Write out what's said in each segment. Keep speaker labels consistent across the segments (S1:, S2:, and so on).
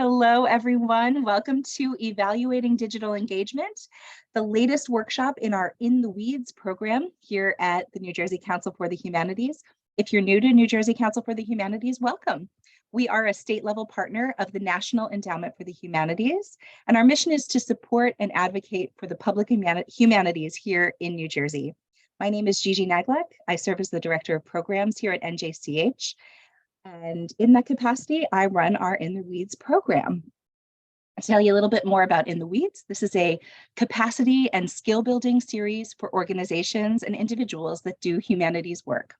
S1: Hello, everyone. Welcome to Evaluating Digital Engagement, the latest workshop in our In the Weeds program here at the New Jersey Council for the Humanities. If you're new to New Jersey Council for the Humanities, welcome. We are a state-level partner of the National Endowment for the Humanities, and our mission is to support and advocate for the public humanities here in New Jersey. My name is Gigi Naglek. I serve as the Director of Programs here at NJCH. And in that capacity, I run our In the Weeds program. I'll tell you a little bit more about In the Weeds. This is a capacity and skill building series for organizations and individuals that do humanities work.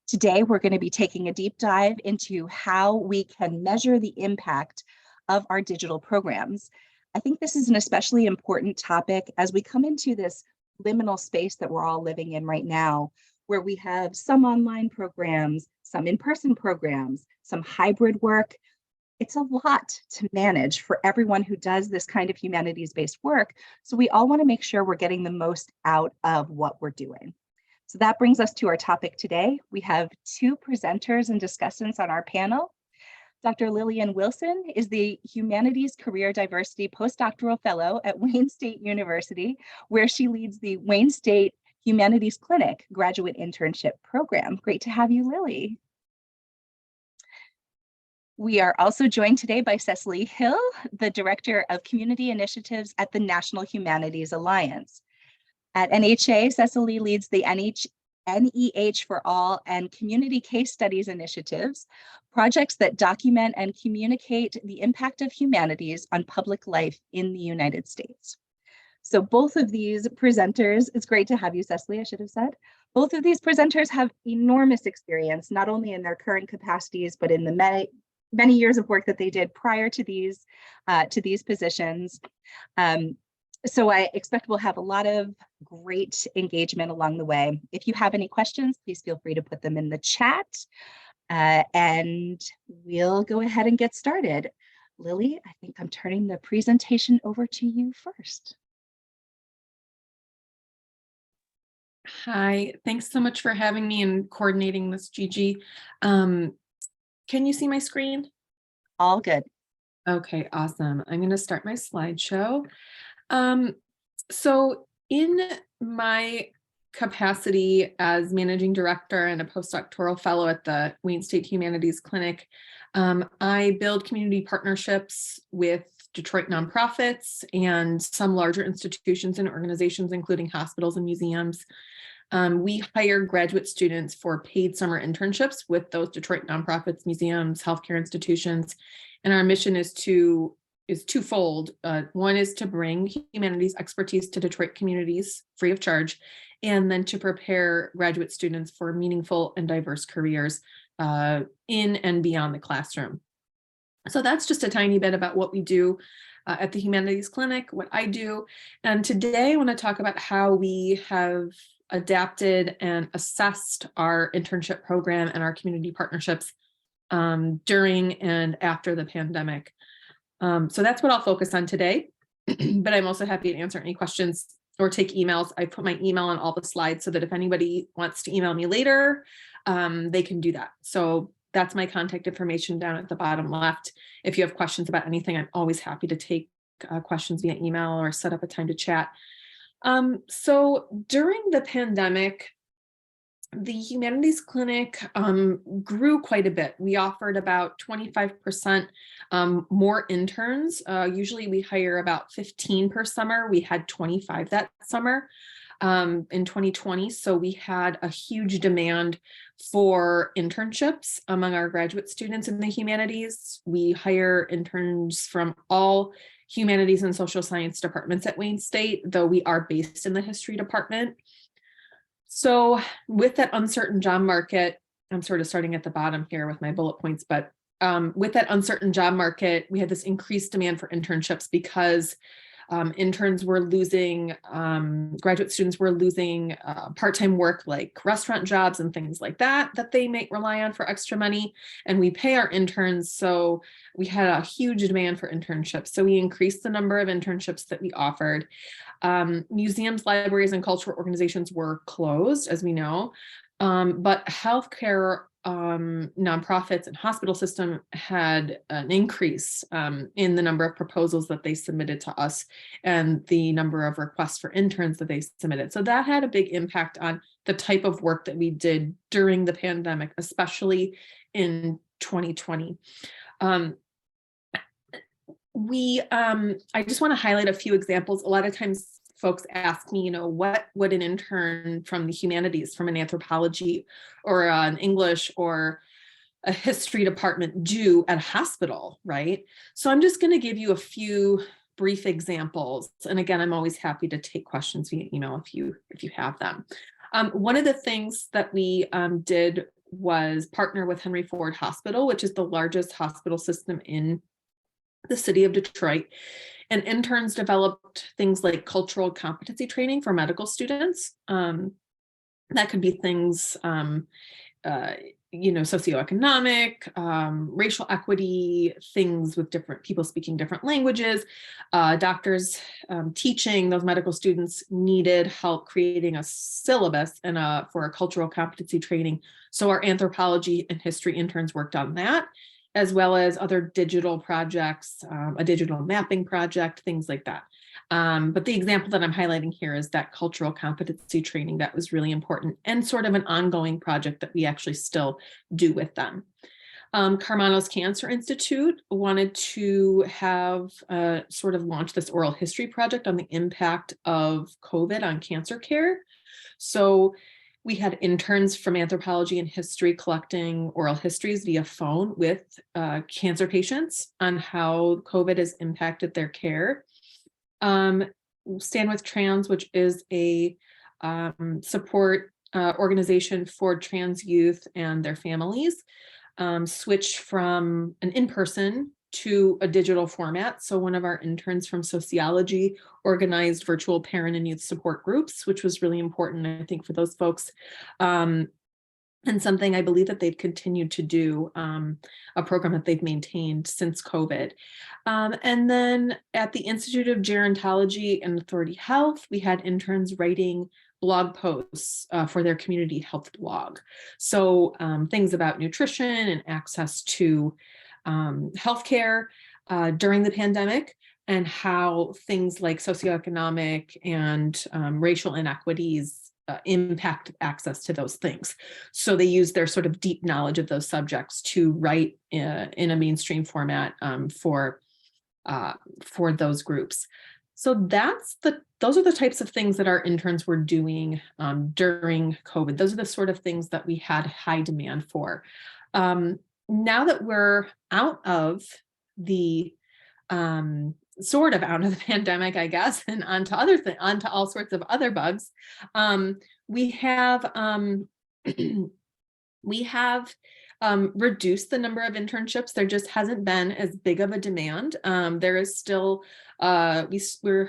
S1: Today, we're going to be taking a deep dive into how we can measure the impact of our digital programs. I think this is an especially important topic as we come into this liminal space that we're all living in right now, where we have some online programs, some in-person programs, some hybrid work. It's a lot to manage for everyone who does this kind of humanities-based work. So we all want to make sure we're getting the most out of what we're doing. So that brings us to our topic today. We have two presenters and discussants on our panel. Dr. Lillian Wilson is the Humanities Career Diversity Postdoctoral Fellow at Wayne State University, where she leads the Wayne State Humanities Clinic Graduate Internship Program. Great to have you, Lily. We are also joined today by Cecily Hill, the Director of Community Initiatives at the National Humanities Alliance. At NHA, Cecily leads the NEH for All and Community Case Studies initiatives, projects that document and communicate the impact of humanities on public life in the United States. So both of these presenters, it's great to have you, Cecily, I should have said. Both of these presenters have enormous experience, not only in their current capacities, but in the many years of work that they did prior to these positions. So I expect we'll have a lot of great engagement along the way. If you have any questions, please feel free to put them in the chat, and we'll go ahead and get started. Lily, I think I'm turning the presentation over to you first.
S2: Hi, thanks so much for having me and coordinating this, Gigi. Can you see my screen?
S1: All good.
S2: Okay, awesome. I'm going to start my slideshow. So in my capacity as managing director and a postdoctoral fellow at the Wayne State Humanities Clinic, I build community partnerships with Detroit nonprofits and some larger institutions and organizations, including hospitals and museums. We hire graduate students for paid summer internships with those Detroit nonprofits, museums, healthcare institutions. And our mission is twofold. One is to bring humanities expertise to Detroit communities free of charge, and then to prepare graduate students for meaningful and diverse careers in and beyond the classroom. So that's just a tiny bit about what we do at the Humanities Clinic, what I do. And today I want to talk about how we have adapted and assessed our internship program and our community partnerships during and after the pandemic. So that's what I'll focus on today, but I'm also happy to answer any questions or take emails. I put my email on all the slides so that if anybody wants to email me later, they can do that. So that's my contact information down at the bottom left. If you have questions about anything, I'm always happy to take questions via email or set up a time to chat. So during the pandemic, the Humanities Clinic grew quite a bit. We offered about 25% more interns. Usually we hire about 15 per summer. We had 25 that summer in 2020. So we had a huge demand for internships among our graduate students in the humanities. We hire interns from all humanities and social science departments at Wayne State, though we are based in the history department. So with that uncertain job market, I'm sort of starting at the bottom here with my bullet points, but with that uncertain job market, we had this increased demand for internships because interns were losing, graduate students were losing part-time work like restaurant jobs and things like that they might rely on for extra money. And we pay our interns, so we had a huge demand for internships. So we increased the number of internships that we offered. Museums, libraries, and cultural organizations were closed, as we know, but healthcare nonprofits and hospital system had an increase in the number of proposals that they submitted to us and the number of requests for interns that they submitted. So that had a big impact on the type of work that we did during the pandemic, especially in 2020. I just want to highlight a few examples. A lot of times folks ask me, what would an intern from the humanities, from an anthropology or an English or a history department do at a hospital, right? So I'm just going to give you a few brief examples. And again, I'm always happy to take questions, if you have them. One of the things that we did was partner with Henry Ford Hospital, which is the largest hospital system in the city of Detroit. And interns developed things like cultural competency training for medical students. That could be things, socioeconomic, racial equity, things with different people speaking different languages, doctors teaching those medical students needed help creating a syllabus and for a cultural competency training. So our anthropology and history interns worked on that, as well as other digital projects, a digital mapping project, things like that. But the example that I'm highlighting here is that cultural competency training that was really important and sort of an ongoing project that we actually still do with them. Carmano's Cancer Institute wanted to have sort of launch this oral history project on the impact of COVID on cancer care. So we had interns from anthropology and history collecting oral histories via phone with cancer patients on how COVID has impacted their care. Stand With Trans, which is a support organization for trans youth and their families, switched from an in-person to a digital format. So one of our interns from sociology organized virtual parent and youth support groups, which was really important, I think, for those folks. And something I believe that they've continued to do, a program that they've maintained since COVID. And then at the Institute of Gerontology and Authority Health, we had interns writing blog posts for their community health blog. So things about nutrition and access to healthcare during the pandemic, and how things like socioeconomic and racial inequities impact access to those things. So they use their sort of deep knowledge of those subjects to write in a mainstream format for those groups. So those are the types of things that our interns were doing during COVID. Those are the sort of things that we had high demand for. Now that we're out of the sort of out of the pandemic, I guess, and onto all sorts of other bugs, we have reduced the number of internships. There just hasn't been as big of a demand. There is still we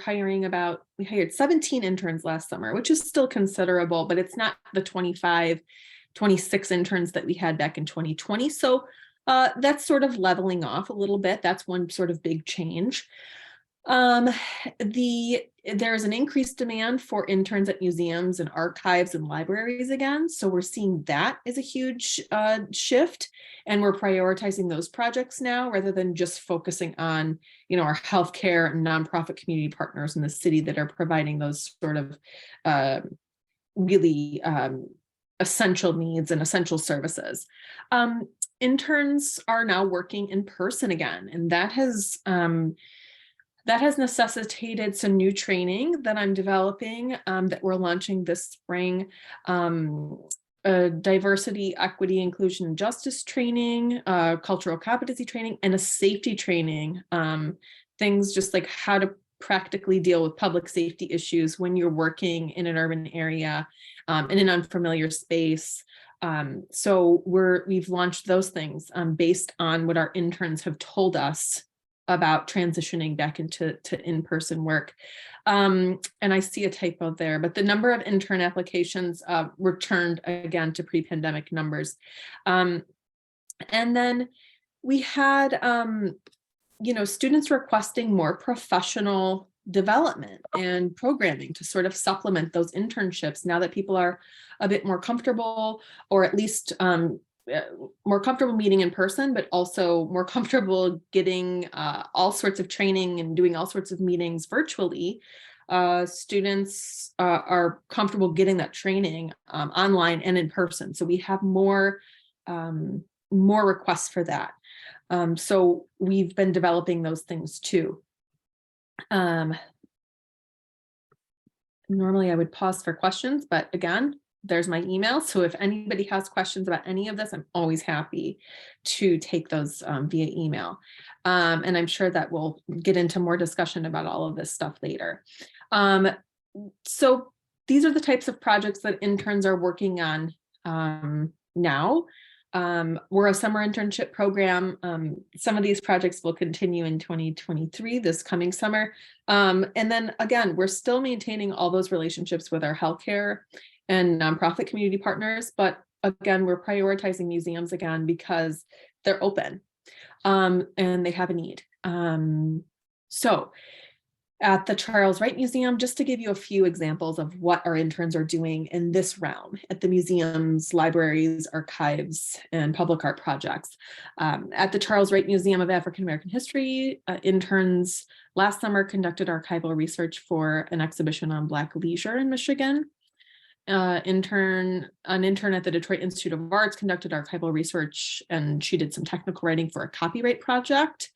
S2: hired 17 interns last summer, which is still considerable, but it's not the 26 interns that we had back in 2020. So that's sort of leveling off a little bit. That's one sort of big change. There's an increased demand for interns at museums and archives and libraries again. So we're seeing that as a huge shift, and we're prioritizing those projects now rather than just focusing on, our healthcare and nonprofit community partners in the city that are providing those sort of really essential needs and essential services. Interns are now working in person again, and that has necessitated some new training that I'm developing that we're launching this spring. Diversity, equity, inclusion, and justice training, cultural competency training, and a safety training. Things just like how to practically deal with public safety issues when you're working in an urban area, in an unfamiliar space. So we've launched those things based on what our interns have told us about transitioning back into in-person work. And I see a typo there, but the number of intern applications returned again to pre-pandemic numbers. And then we had, students requesting more professional development and programming to sort of supplement those internships now that people are a bit more comfortable, or at least more comfortable meeting in person, but also more comfortable getting all sorts of training and doing all sorts of meetings virtually. Students are comfortable getting that training online and in person. So we have more requests for that. So we've been developing those things too. Normally I would pause for questions, but again, there's my email. So if anybody has questions about any of this, I'm always happy to take those via email. And I'm sure that we'll get into more discussion about all of this stuff later. So these are the types of projects that interns are working on now. We're a summer internship program. Some of these projects will continue in 2023, this coming summer. And then again, we're still maintaining all those relationships with our healthcare and nonprofit community partners. But again, we're prioritizing museums again because they're open and they have a need. So at the Charles Wright Museum, just to give you a few examples of what our interns are doing in this realm at the museums, libraries, archives, and public art projects. At the Charles Wright Museum of African American History, interns last summer conducted archival research for an exhibition on Black leisure in Michigan. An intern at the Detroit Institute of Arts conducted archival research, and she did some technical writing for a copyright project.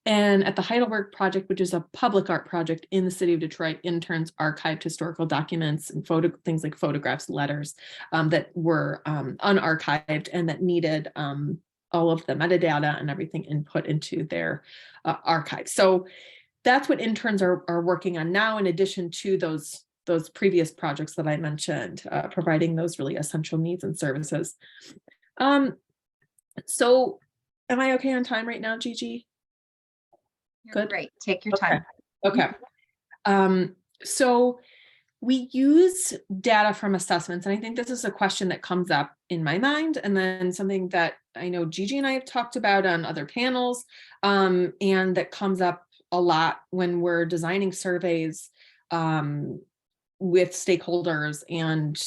S2: And at the Heidelberg Project, which is a public art project in the city of Detroit, interns archived historical documents and things like photographs, letters that were unarchived and that needed all of the metadata and everything input into their archive. So that's what interns are working on now, in addition to those previous projects that I mentioned, providing those really essential needs and services. So am I okay on time right now, Gigi?
S1: Good. Great. Take your time.
S2: Okay. So we use data from assessments, and I think this is a question that comes up in my mind, and then something that I know Gigi and I have talked about on other panels, and that comes up a lot when we're designing surveys with stakeholders. And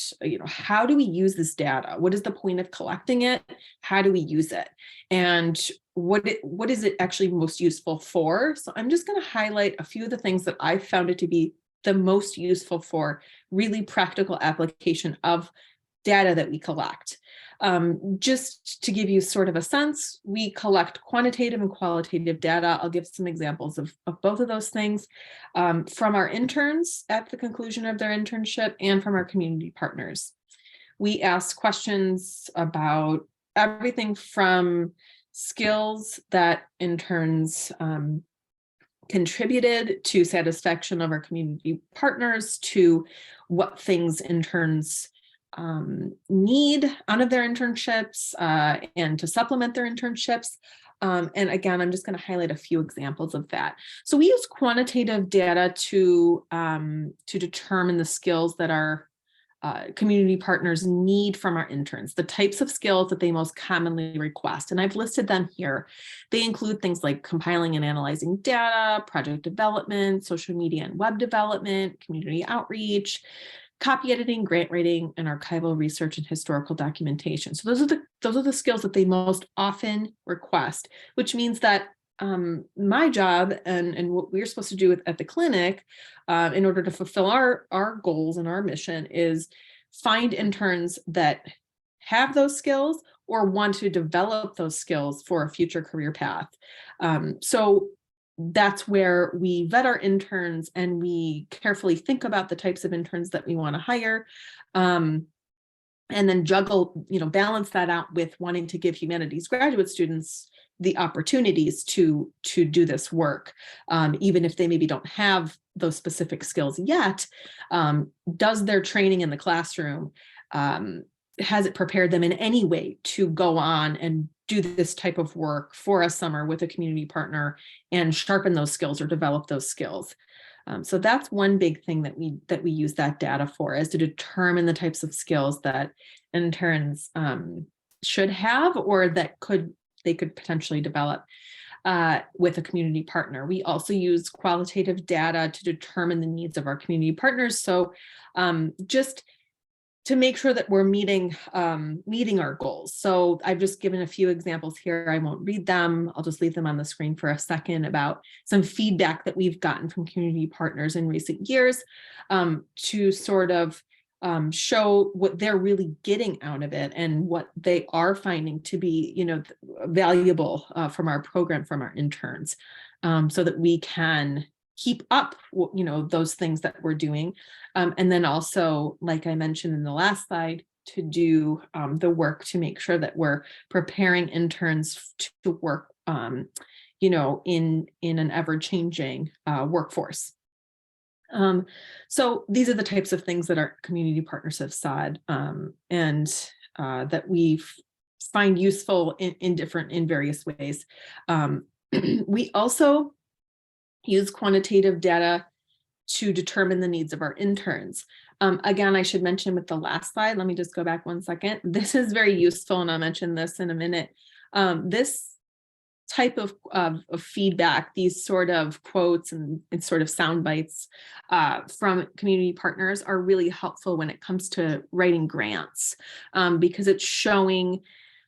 S2: how do we use this data? What is the point of collecting it? How do we use it? And what is it actually most useful for? So I'm just going to highlight a few of the things that I've found it to be the most useful for really practical application of data that we collect. Just to give you sort of a sense, we collect quantitative and qualitative data. I'll give some examples of both of those things from our interns at the conclusion of their internship and from our community partners. We ask questions about everything from skills that interns contributed to satisfaction of our community partners, to what things interns need out of their internships and to supplement their internships. And again, I'm just going to highlight a few examples of that. So we use quantitative data to determine the skills that our community partners need from our interns, the types of skills that they most commonly request. And I've listed them here. They include things like compiling and analyzing data, project development, social media and web development, community outreach, copy editing, grant writing, and archival research and historical documentation. So those are the skills that they most often request, which means that my job and what we're supposed to do at the clinic in order to fulfill our goals and our mission is find interns that have those skills or want to develop those skills for a future career path. So that's where we vet our interns and we carefully think about the types of interns that we want to hire, and then balance that out with wanting to give humanities graduate students the opportunities to do this work, even if they maybe don't have those specific skills yet. Does their training in the classroom, has it prepared them in any way to go on and do this type of work for a summer with a community partner and sharpen those skills or develop those skills? So that's one big thing that we use that data for, is to determine the types of skills that interns should have or that they could potentially develop with a community partner. We also use qualitative data to determine the needs of our community partners. So just to make sure that we're meeting our goals. So I've just given a few examples here. I won't read them. I'll just leave them on the screen for a second about some feedback that we've gotten from community partners in recent years, to sort of show what they're really getting out of it and what they are finding to be, valuable from our program, from our interns, so that we can keep up, those things that we're doing. And then also, like I mentioned in the last slide, to do the work to make sure that we're preparing interns to work, in an ever-changing workforce. So these are the types of things that our community partners have said, and that we find useful in various ways. We also use quantitative data to determine the needs of our interns. Again, I should mention with the last slide, let me just go back one second. This is very useful, and I'll mention this in a minute. This type of feedback, these sort of quotes and sort of sound bites from community partners are really helpful when it comes to writing grants, because it's showing,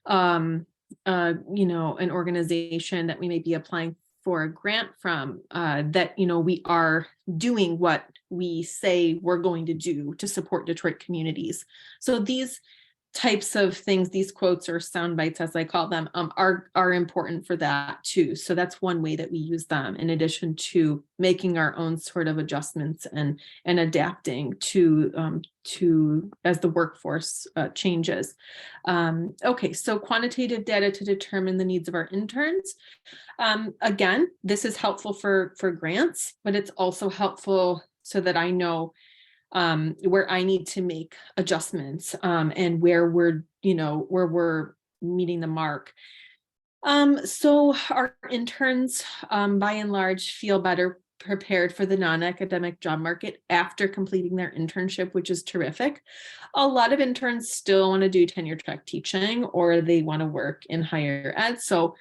S2: an organization that we may be applying for a grant from, that, we are doing what we say we're going to do to support Detroit communities. So these types of things, these quotes or sound bites, as I call them, are important for that too. So that's one way that we use them, in addition to making our own sort of adjustments and adapting to as the workforce changes. Okay, so quantitative data to determine the needs of our interns. Again, this is helpful for grants, but it's also helpful so that I know where I need to make adjustments, and where we're meeting the mark. So our interns, by and large, feel better prepared for the non-academic job market after completing their internship, which is terrific. A lot of interns still want to do tenure track teaching, or they want to work in higher ed. So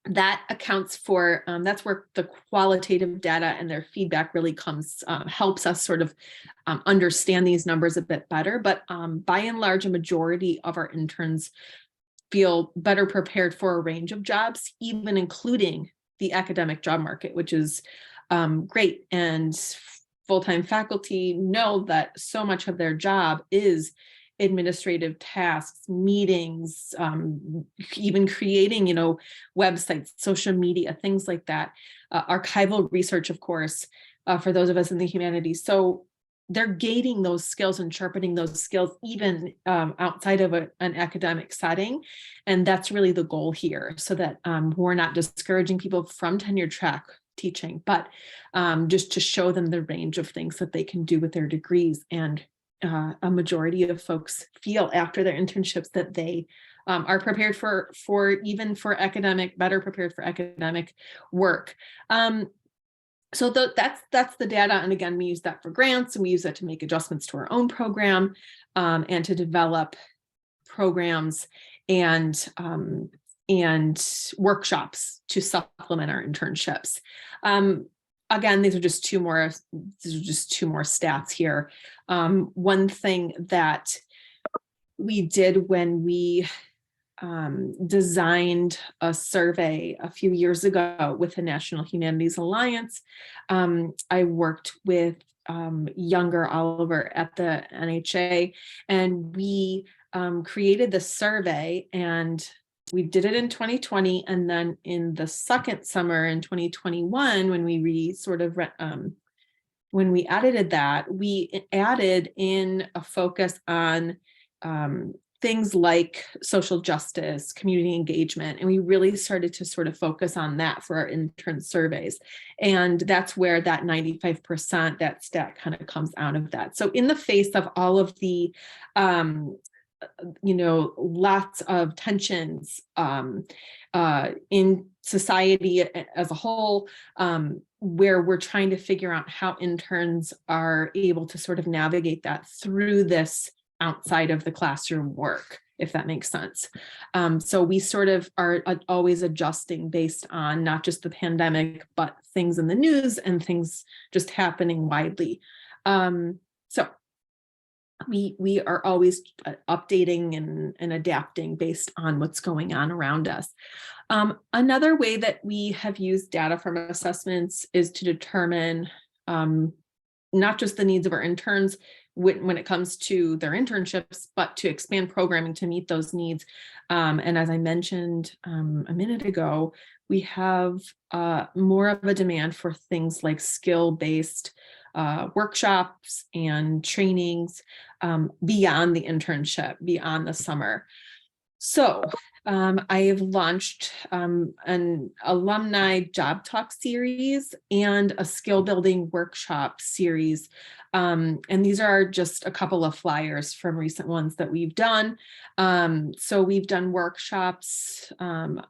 S2: that accounts for, that's where the qualitative data and their feedback really comes, helps us sort of understand these numbers a bit better. But by and large, a majority of our interns feel better prepared for a range of jobs, even including the academic job market, which is great. And full-time faculty know that so much of their job is administrative tasks, meetings, even creating, websites, social media, things like that, archival research, of course, for those of us in the humanities. So they're gating those skills and sharpening those skills even outside of an academic setting. And that's really the goal here, so that we're not discouraging people from tenure track teaching, but just to show them the range of things that they can do with their degrees. And a majority of folks feel after their internships that they are prepared for better prepared for academic work. So that's the data. And again, we use that for grants, and we use that to make adjustments to our own program, and to develop programs and workshops to supplement our internships. Again, these are just two more stats here. One thing that we did when we designed a survey a few years ago with the National Humanities Alliance, I worked with younger Oliver at the NHA, and we created the survey, and we did it in 2020, and then in the second summer in 2021, when when we edited that, we added in a focus on things like social justice, community engagement, and we really started to sort of focus on that for our intern surveys. And that's where that 95%, that stat kind of comes out of that. So in the face of all of the lots of tensions in society as a whole, where we're trying to figure out how interns are able to sort of navigate that through this outside of the classroom work, if that makes sense. So we sort of are always adjusting based on not just the pandemic, but things in the news and things just happening widely. So we are always updating and adapting based on what's going on around us. Another way that we have used data from assessments is to determine not just the needs of our interns when it comes to their internships, but to expand programming to meet those needs. And as I mentioned a minute ago, we have more of a demand for things like skill-based workshops and trainings beyond the internship, beyond the summer. So I have launched an alumni job talk series and a skill building workshop series. And these are just a couple of flyers from recent ones that we've done. So we've done workshops on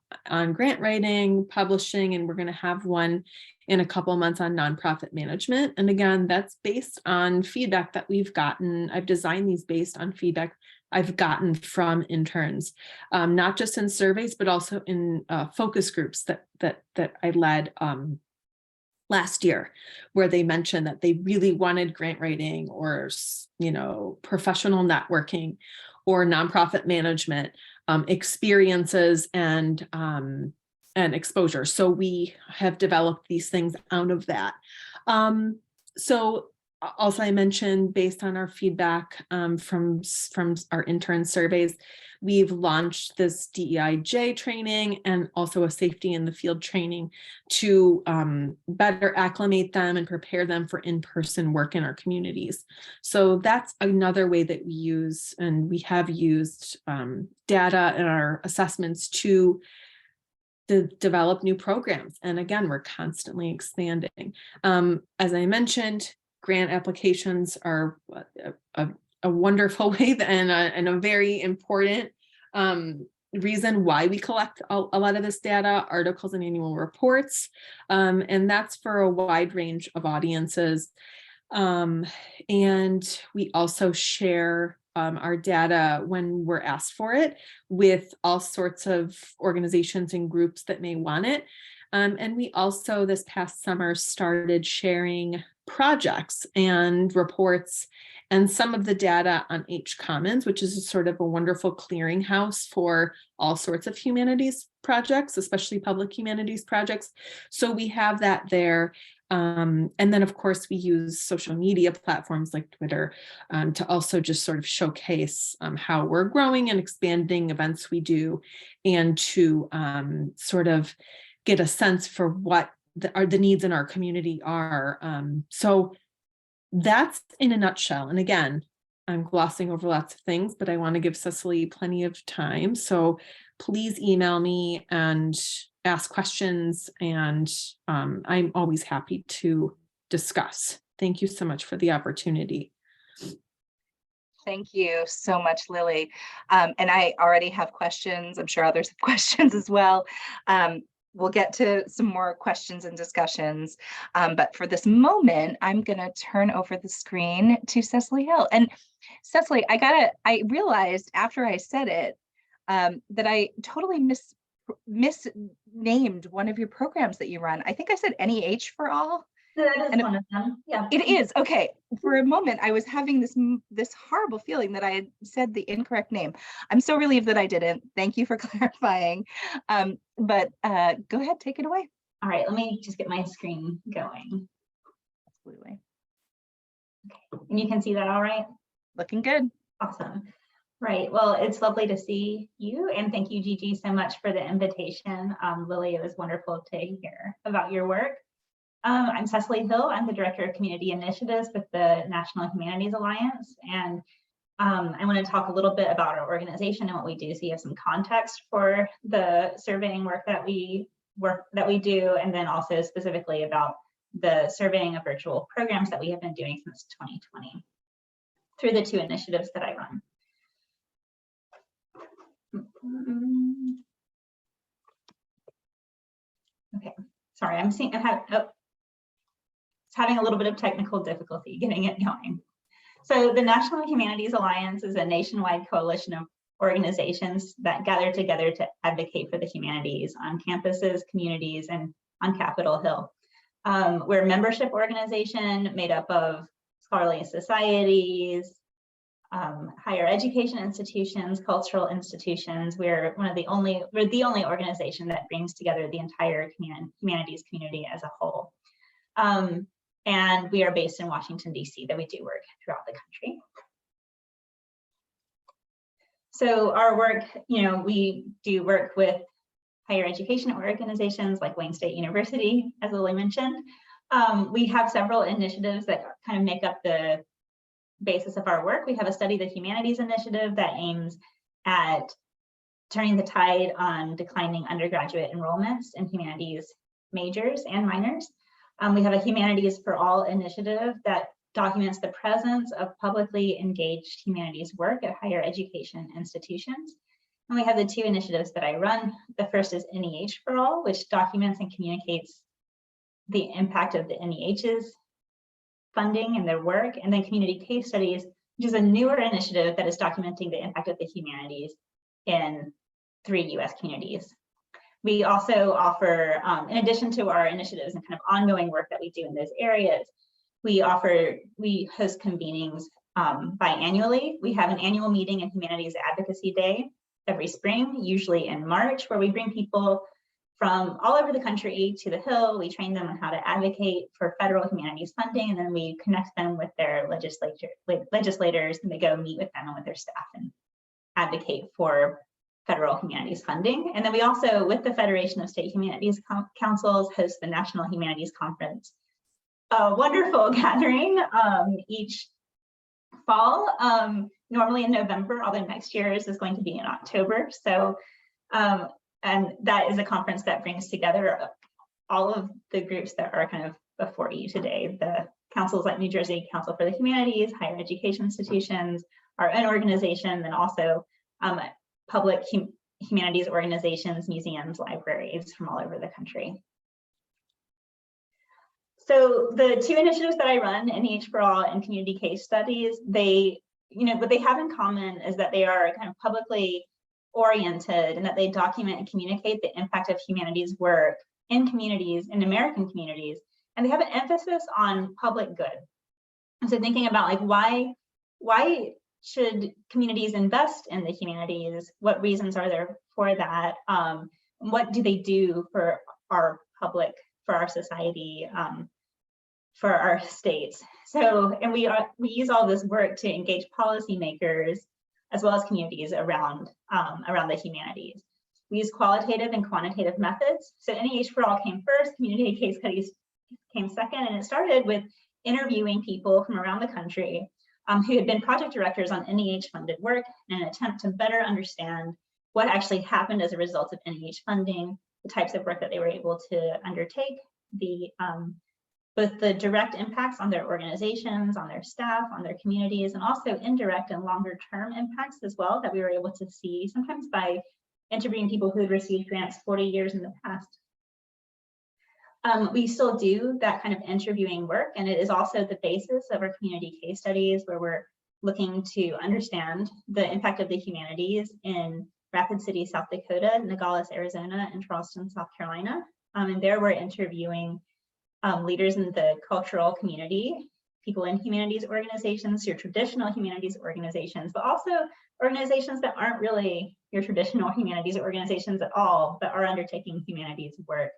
S2: grant writing, publishing, and we're going to have one in a couple of months on nonprofit management. And again, that's based on feedback that we've gotten. I've designed these based on feedback I've gotten from interns, not just in surveys, but also in focus groups that I led last year, where they mentioned that they really wanted grant writing or, professional networking or nonprofit management experiences and exposure. So we have developed these things out of that. So also, I mentioned based on our feedback from our intern surveys, we've launched this DEIJ training and also a safety in the field training to better acclimate them and prepare them for in-person work in our communities. So that's another way that we use, and we have used data in our assessments to develop new programs. And again, we're constantly expanding. As I mentioned, grant applications are a wonderful way and a very important reason why we collect a lot of this data, articles and annual reports. And that's for a wide range of audiences. And we also share our data when we're asked for it with all sorts of organizations and groups that may want it. And we also this past summer started sharing projects and reports and some of the data on H Commons, which is a sort of a wonderful clearinghouse for all sorts of humanities projects, especially public humanities projects. So we have that there. And then, of course, we use social media platforms like Twitter to also just sort of showcase how we're growing and expanding events we do, and to sort of get a sense for what the needs in our community are. So that's in a nutshell. And again, I'm glossing over lots of things, but I want to give Cecily plenty of time. So please email me and ask questions, and I'm always happy to discuss. Thank you so much for the opportunity.
S1: Thank you so much, Lily. And I already have questions. I'm sure others have questions as well. We'll get to some more questions and discussions. But for this moment, I'm going to turn over the screen to Cecily Hill. And Cecily, I realized after I said it that I totally misnamed one of your programs that you run. I think I said NEH for All.
S3: That is one of them. Yeah.
S1: It is. Okay. For a moment, I was having this horrible feeling that I had said the incorrect name. I'm so relieved that I didn't. Thank you for clarifying. But go ahead, take it away.
S3: All right, let me just get my screen going.
S1: Absolutely.
S3: Okay. And you can see that all right?
S1: Looking good.
S3: Awesome. Right. Well, it's lovely to see you, and thank you, Gigi, so much for the invitation. Lily, it was wonderful to hear about your work. I'm Cecily Hill. I'm the Director of Community Initiatives with the National Humanities Alliance. And I want to talk a little bit about our organization and what we do, so you have some context for the surveying work that we do, and then also specifically about the surveying of virtual programs that we have been doing since 2020 through the two initiatives that I run. Okay, sorry, I'm having a little bit of technical difficulty getting it going. So the National Humanities Alliance is a nationwide coalition of organizations that gather together to advocate for the humanities on campuses, communities, and on Capitol Hill. We're a membership organization made up of scholarly societies, higher education institutions, cultural institutions. We're the only organization that brings together the entire humanities community as a whole. And we are based in Washington, DC, though we do work throughout the country. So our work, we do work with higher education organizations like Wayne State University, as Lily mentioned. We have several initiatives that kind of make up the basis of our work. We have a Study the Humanities initiative that aims at turning the tide on declining undergraduate enrollments in humanities majors and minors. We have a Humanities for All initiative that documents the presence of publicly engaged humanities work at higher education institutions. And we have the two initiatives that I run. The first is NEH for All, which documents and communicates the impact of the NEH's funding and their work, and then Community Case Studies, which is a newer initiative that is documenting the impact of the humanities in 3 US communities. We also offer, in addition to our initiatives and kind of ongoing work that we do in those areas, we host convenings biannually. We have an annual meeting and Humanities Advocacy Day every spring, usually in March, where we bring people from all over the country to the Hill. We train them on how to advocate for federal humanities funding, and then we connect them with their legislators, and they go meet with them and with their staff and advocate for federal humanities funding. And then we also, with the Federation of State Humanities Councils, host the National Humanities Conference, a wonderful gathering each fall, normally in November, although next year's is going to be in October. So, and that is a conference that brings together all of the groups that are kind of before you today. The councils like New Jersey Council for the Humanities, higher education institutions, our own organization, and also public humanities organizations, museums, libraries from all over the country. So the two initiatives that I run, NEH for All and Community Case Studies, they, what they have in common is that they are kind of publicly oriented and that they document and communicate the impact of humanities work in communities, in American communities, and they have an emphasis on public good. And so thinking about like why should communities invest in the humanities? What reasons are there for that? What do they do for our public, for our society, for our states? So, and we use all this work to engage policymakers as well as communities around the humanities. We use qualitative and quantitative methods. So NEH for All came first, Community Case Studies came second, and it started with interviewing people from around the country who had been project directors on NEH funded work in an attempt to better understand what actually happened as a result of NEH funding, the types of work that they were able to undertake, both the direct impacts on their organizations, on their staff, on their communities, and also indirect and longer term impacts as well that we were able to see sometimes by interviewing people who had received grants 40 years in the past. We still do that kind of interviewing work, and it is also the basis of our community case studies where we're looking to understand the impact of the humanities in Rapid City, South Dakota, Nogales, Arizona, and Charleston, South Carolina. And there we're interviewing leaders in the cultural community, people in humanities organizations, your traditional humanities organizations, but also organizations that aren't really your traditional humanities organizations at all, but are undertaking humanities work.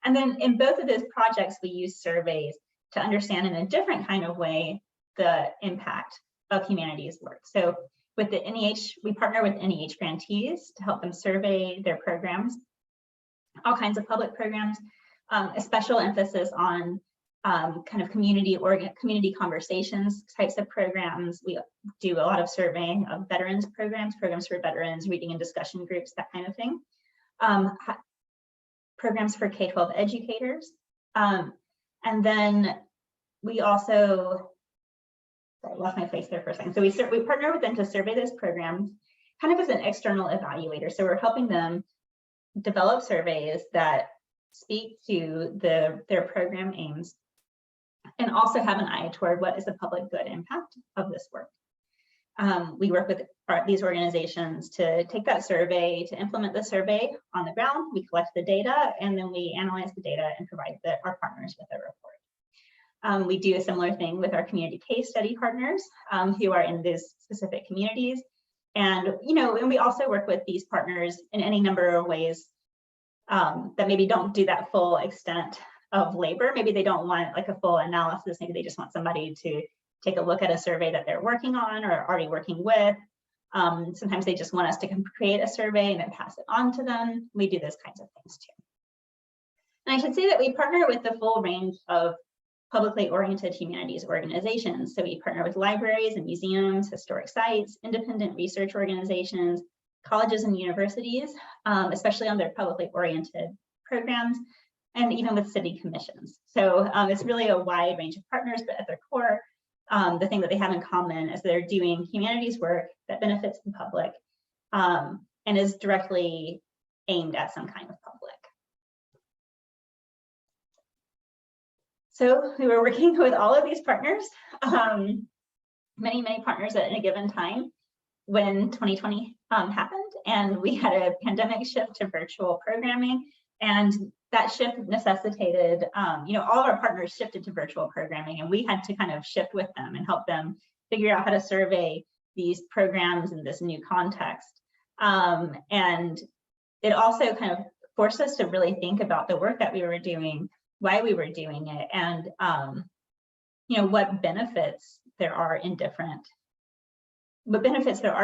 S3: And then in both of those projects, we use surveys to understand in a different kind of way the impact of humanities work. So with the NEH, we partner with NEH grantees to help them survey their programs, all kinds of public programs, a special emphasis on kind of community conversations types of programs. We do a lot of surveying of veterans programs for veterans, reading and discussion groups, that kind of thing. Programs for K-12 educators. And then we also, sorry, I lost my place there for a second. So we partner with them to survey those programs kind of as an external evaluator. So we're helping them develop surveys that speak to their program aims and also have an eye toward what is the public good impact of this work. We work with these organizations to take that survey, to implement the survey on the ground. We collect the data and then we analyze the data and provide our partners with a report. We do a similar thing with our community case study partners who are in these specific communities. And, and we also work with these partners in any number of ways that maybe don't do that full extent of labor. Maybe they don't want like a full analysis. Maybe they just want somebody to take a look at a survey that they're working on or already working with. Sometimes they just want us to create a survey and then pass it on to them. We do those kinds of things too. And I should say that we partner with the full range of publicly oriented humanities organizations. So we partner with libraries and museums, historic sites, independent research organizations, colleges and universities, especially on their publicly oriented programs, and even with city commissions. So it's really a wide range of partners, but at their core, the thing that they have in common is they're doing humanities work that benefits the public and is directly aimed at some kind of public. So we were working with all of these partners, many partners at a given time when 2020 happened, and we had a pandemic shift to virtual programming, and that shift necessitated, all of our partners shifted to virtual programming, and we had to kind of shift with them and help them figure out how to survey these programs in this new context. And it also kind of forced us to really think about the work that we were doing, why we were doing it, and what benefits there are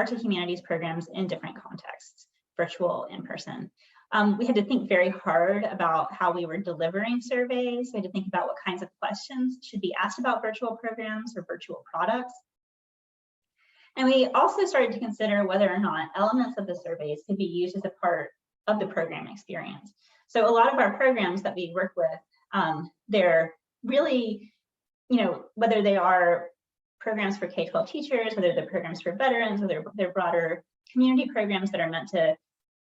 S3: to humanities programs in different contexts, virtual, in person. We had to think very hard about how we were delivering surveys. We had to think about what kinds of questions should be asked about virtual programs or virtual products. And we also started to consider whether or not elements of the surveys could be used as a part of the program experience. So a lot of our programs that we work with, they're really, whether they are programs for K-12 teachers, whether they're programs for veterans, whether they're broader community programs that are meant to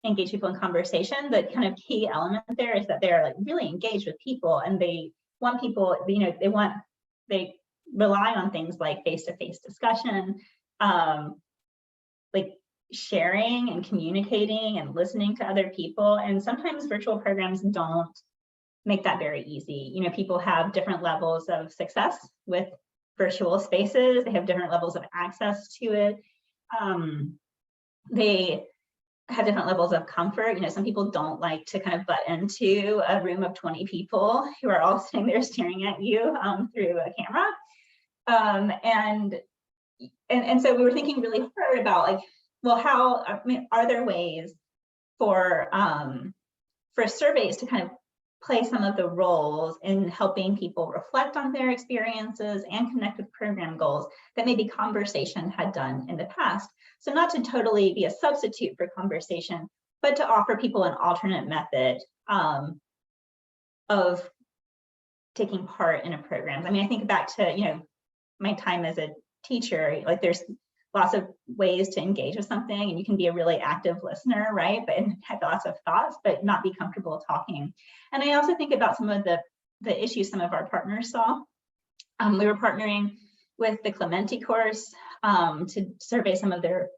S3: engage people in conversation, the kind of key element there is that they're like really engaged with people, and they want people, they rely on things like face-to-face discussion, like sharing and communicating and listening to other people. And sometimes virtual programs don't make that very easy. People have different levels of success with virtual spaces. They have different levels of access to it. They have different levels of comfort. Some people don't like to kind of butt into a room of 20 people who are all sitting there staring at you through a camera. And so we were thinking really hard about like, well, are there ways for surveys to kind of play some of the roles in helping people reflect on their experiences and connect with program goals that maybe conversation had done in the past. So not to totally be a substitute for conversation, but to offer people an alternate method of taking part in a program. I think back to, my time as a teacher, like there's lots of ways to engage with something, and you can be a really active listener, right? But have lots of thoughts, but not be comfortable talking. And I also think about some of the issues some of our partners saw. We were partnering with the Clementi course to survey some of their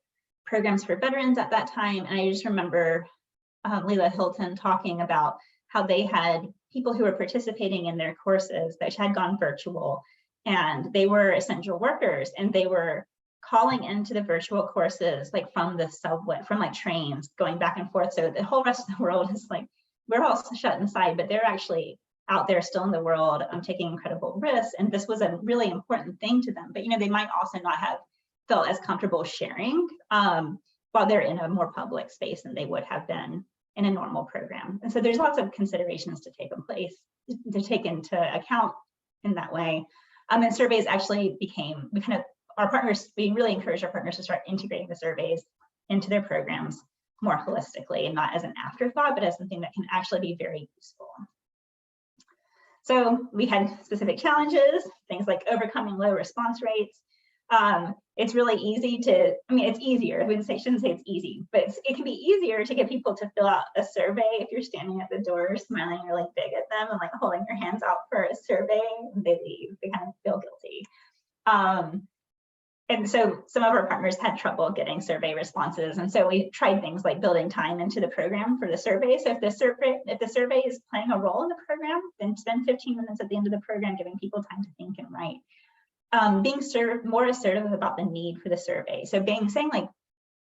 S3: programs for veterans at that time. And I just remember Leila Hilton talking about how they had people who were participating in their courses that had gone virtual, and they were essential workers, and they were calling into the virtual courses like from the subway, from like trains, going back and forth. So the whole rest of the world is like, we're all shut inside, but they're actually out there still in the world taking incredible risks. And this was a really important thing to them. But they might also not have felt as comfortable sharing while they're in a more public space than they would have been in a normal program. And so there's lots of considerations to take into account in that way. And surveys actually became, we really encouraged our partners to start integrating the surveys into their programs more holistically, and not as an afterthought, but as something that can actually be very useful. So we had specific challenges, things like overcoming low response rates. It's really easy to, it's easier, shouldn't say it's easy, but it can be easier to get people to fill out a survey if you're standing at the door smiling really big at them and like holding your hands out for a survey, and they leave, they kind of feel guilty. And so some of our partners had trouble getting survey responses. And so we tried things like building time into the program for the survey. So if the survey is playing a role in the program, then spend 15 minutes at the end of the program giving people time to think and write. Being more assertive about the need for the survey. So saying like,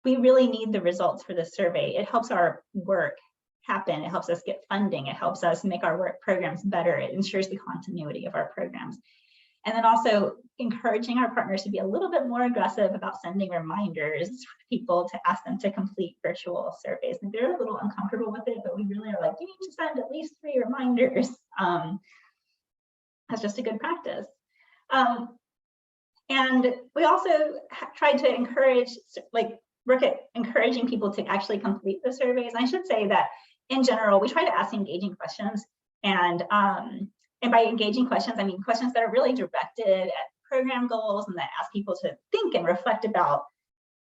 S3: we really need the results for the survey. It helps our work happen. It helps us get funding. It helps us make our work programs better. It ensures the continuity of our programs. And then also encouraging our partners to be a little bit more aggressive about sending reminders for people to ask them to complete virtual surveys. And they're a little uncomfortable with it, but we really are like, you need to send at least 3 reminders. That's just a good practice. And we also tried to encourage, work at encouraging people to actually complete the surveys. And I should say that in general, we try to ask engaging questions. And by engaging questions, I mean questions that are really directed at program goals and that ask people to think and reflect about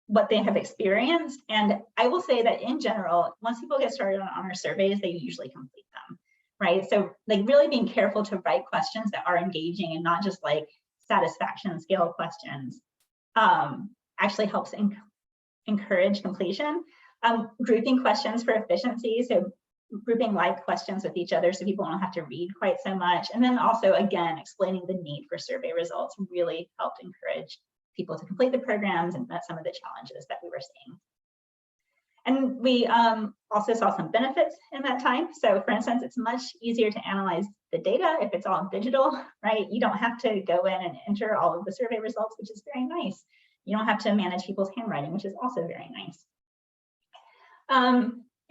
S3: what they have experienced. And I will say that in general, once people get started on our surveys, they usually complete them, right? So like really being careful to write questions that are engaging and not just like satisfaction scale questions actually helps encourage completion. Grouping questions for efficiency, so grouping like questions with each other so people don't have to read quite so much. And then also, again, explaining the need for survey results really helped encourage people to complete the programs and met some of the challenges that we were seeing. And we also saw some benefits in that time. So for instance, it's much easier to analyze the data if it's all digital, right? You don't have to go in and enter all of the survey results, which is very nice. You don't have to manage people's handwriting, which is also very nice.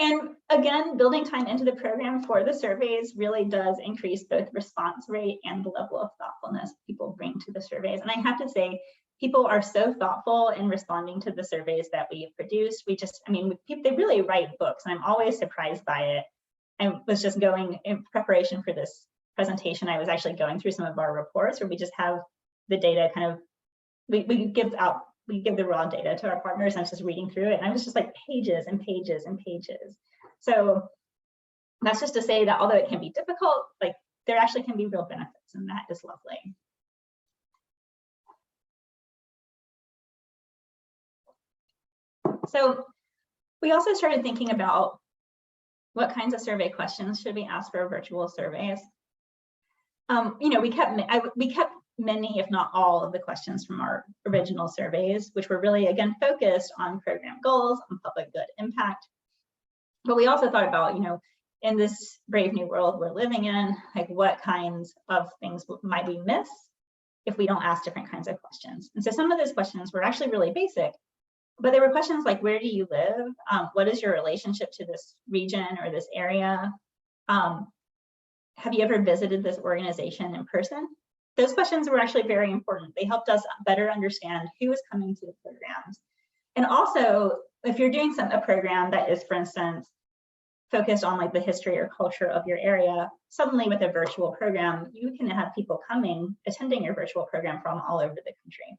S3: And again, building time into the program for the surveys really does increase both response rate and the level of thoughtfulness people bring to the surveys. And I have to say, people are so thoughtful in responding to the surveys that we have produced. They really write books, and I'm always surprised by it. I was just going in preparation for this presentation, I was actually going through some of our reports where we just have the data kind of, we give the raw data to our partners, and I was just reading through it, and I was just like pages and pages and pages. So that's just to say that although it can be difficult, like there actually can be real benefits, and that is lovely. So we also started thinking about what kinds of survey questions should we ask for virtual surveys. We kept many, if not all, of the questions from our original surveys, which were really, again, focused on program goals, on public good impact. But we also thought about, in this brave new world we're living in, like what kinds of things might we miss if we don't ask different kinds of questions. And so some of those questions were actually really basic, but they were questions like, where do you live? What is your relationship to this region or this area? Have you ever visited this organization in person? Those questions were actually very important. They helped us better understand who is coming to the programs. And also, if you're doing a program that is, for instance, focused on like the history or culture of your area, suddenly with a virtual program, you can have people attending your virtual program from all over the country.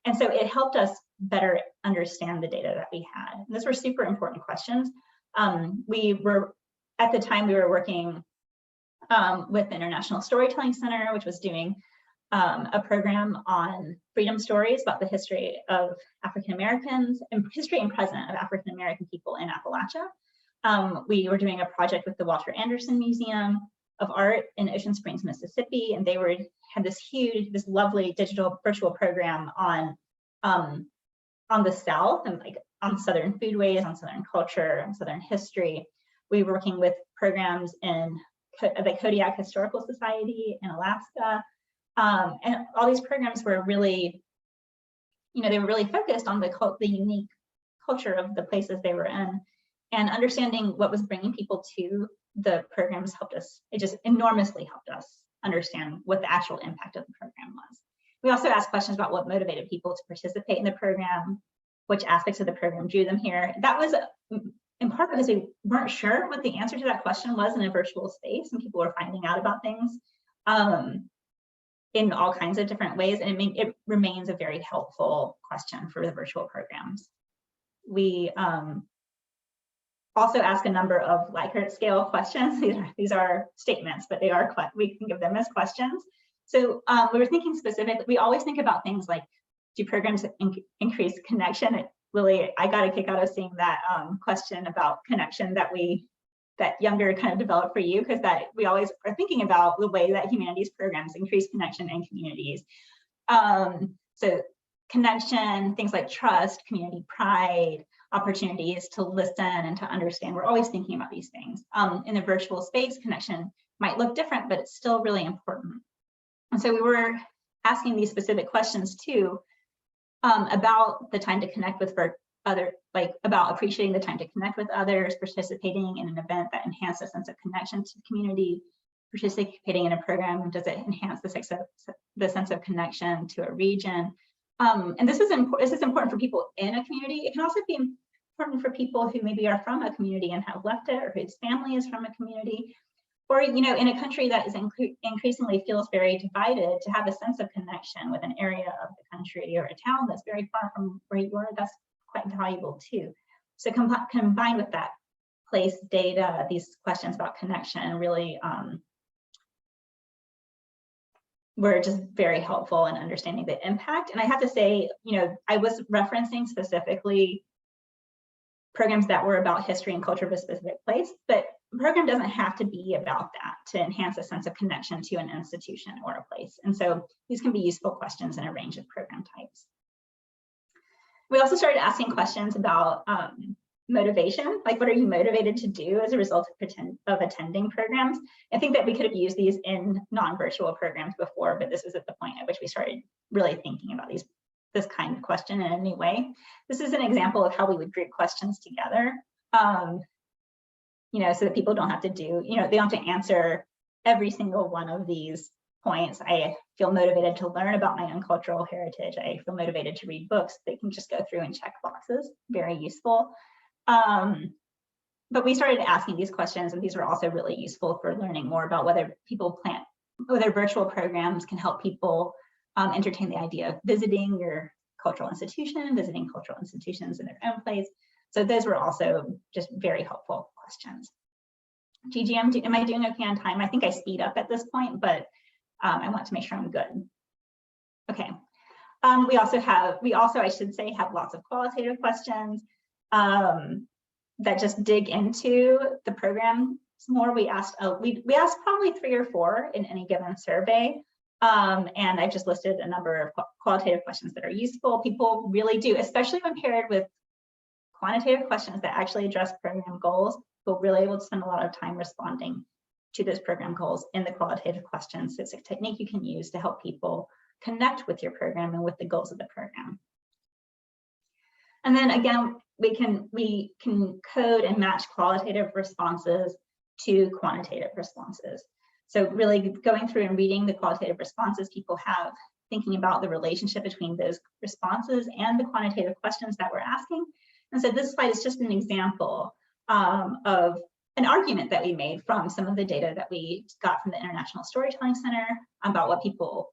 S3: And so it helped us better understand the data that we had. And those were super important questions. At the time, we were working with the International Storytelling Center, which was doing a program on freedom stories about the history of African Americans and history and present of African American people in Appalachia. We were doing a project with the Walter Anderson Museum of Art in Ocean Springs, Mississippi, and they had this lovely digital virtual program on the South and like on Southern foodways, on Southern culture, and Southern history. We were working with programs in the Kodiak Historical Society in Alaska. And all these programs were really, they were really focused on the unique culture of the places they were in, and understanding what was bringing people to the programs helped us. It just enormously helped us understand what the actual impact of the program was. We also asked questions about what motivated people to participate in the program, which aspects of the program drew them here. That was in part because we weren't sure what the answer to that question was in a virtual space, and people were finding out about things in all kinds of different ways, and it remains a very helpful question for the virtual programs. We also ask a number of Likert scale questions. These are statements, but we can give them as questions. So we were thinking specifically, we always think about things like, do programs increase connection? Lily, I got a kick out of seeing that question about connection that younger kind of developed for you, because that we always are thinking about the way that humanities programs increase connection in communities. So connection, things like trust, community pride, opportunities to listen and to understand. We're always thinking about these things. In a virtual space, connection might look different, but it's still really important. And so we were asking these specific questions too, about the time to connect with about appreciating the time to connect with others, participating in an event that enhances a sense of connection to the community, participating in a program, does it enhance the sense of connection to a region? And this is important for people in a community. It can also be important for people who maybe are from a community and have left it, or whose family is from a community, or in a country that is increasingly feels very divided, to have a sense of connection with an area of the country or a town that's very far from where you are. That's quite valuable too. So combined with that place data, these questions about connection really were just very helpful in understanding the impact. And I have to say, I was referencing specifically programs that were about history and culture of a specific place, but a program doesn't have to be about that to enhance a sense of connection to an institution or a place. And so these can be useful questions in a range of program types. We also started asking questions about motivation, like what are you motivated to do as a result of attending programs? I think that we could have used these in non-virtual programs before, but this was at the point at which we started really thinking about this kind of question in a new way. This is an example of how we would group questions together, so that people don't have to do, they don't have to answer every single one of these points. I feel motivated to learn about my own cultural heritage. I feel motivated to read books. They can just go through and check boxes, very useful. But we started asking these questions, and these were also really useful for learning more about whether virtual programs can help people entertain the idea of visiting your cultural institution, visiting cultural institutions in their own place. So those were also just very helpful questions. Gigi, am I doing okay on time? I think I speed up at this point, but I want to make sure I'm good. Okay. We also, I should say, have lots of qualitative questions that just dig into the program more. We asked probably 3 or 4 in any given survey. And I've just listed a number of qualitative questions that are useful. People really do, especially when paired with quantitative questions that actually address program goals. We're really able to spend a lot of time responding to those program goals in the qualitative questions. It's a technique you can use to help people connect with your program and with the goals of the program. And then again, we can code and match qualitative responses to quantitative responses. So really going through and reading the qualitative responses people have, thinking about the relationship between those responses and the quantitative questions that we're asking. And so this slide is just an example of an argument that we made from some of the data that we got from the International Storytelling Center about what people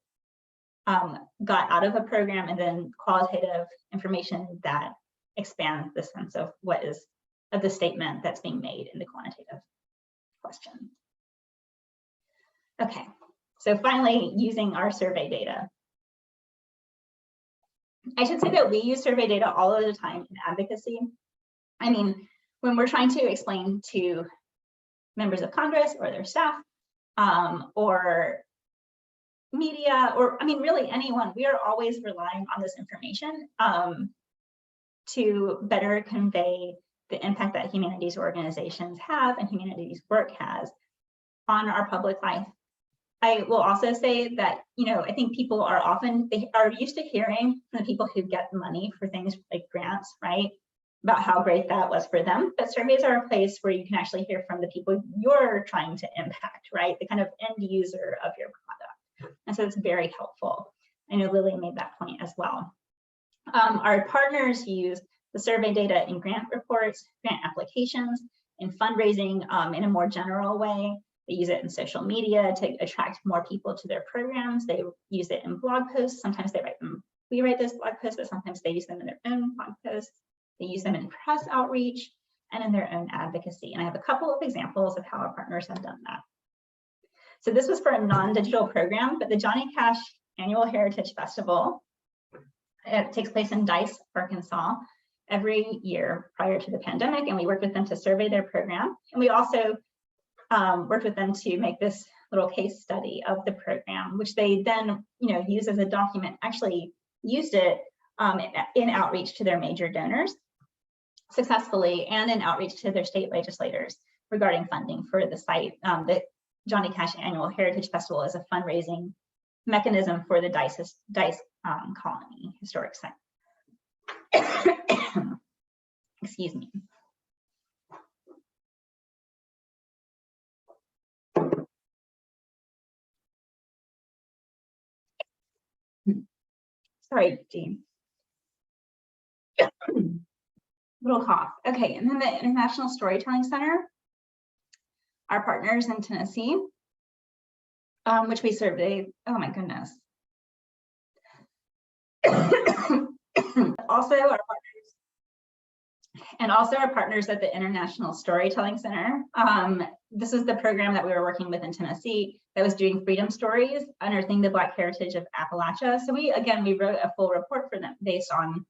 S3: got out of a program, and then qualitative information that expands the sense of of the statement that's being made in the quantitative question. Okay, so finally, using our survey data. I should say that we use survey data all of the time in advocacy. I mean, when we're trying to explain to members of Congress or their staff, or media, or really anyone, we are always relying on this information to better convey the impact that humanities organizations have and humanities work has on our public life. I will also say that, I think people are used to hearing from the people who get money for things like grants, right? About how great that was for them. But surveys are a place where you can actually hear from the people you're trying to impact, right? The kind of end user of your product. And so it's very helpful. I know Lily made that point as well. Our partners use the survey data in grant reports, grant applications, in fundraising in a more general way. They use it in social media to attract more people to their programs. They use it in blog posts. Sometimes we write those blog posts, but sometimes they use them in their own blog posts. They use them in press outreach and in their own advocacy. And I have a couple of examples of how our partners have done that. So this was for a non-digital program, but the Johnny Cash Annual Heritage Festival It takes place in Dice, Arkansas, every year prior to the pandemic, and we worked with them to survey their program. And we also worked with them to make this little case study of the program, which they then, use as a document, actually used it in outreach to their major donors successfully, and in outreach to their state legislators regarding funding for the site. The Johnny Cash Annual Heritage Festival is a fundraising mechanism for the Dice Colony Historic Site. Excuse me. Sorry, Jean. Little cough. Okay, and then the International Storytelling Center, our partners in Tennessee, which we surveyed. Oh my goodness. Also our partners at the International Storytelling Center. This is the program that we were working with in Tennessee that was doing freedom stories, unearthing the Black heritage of Appalachia. So we wrote a full report for them based on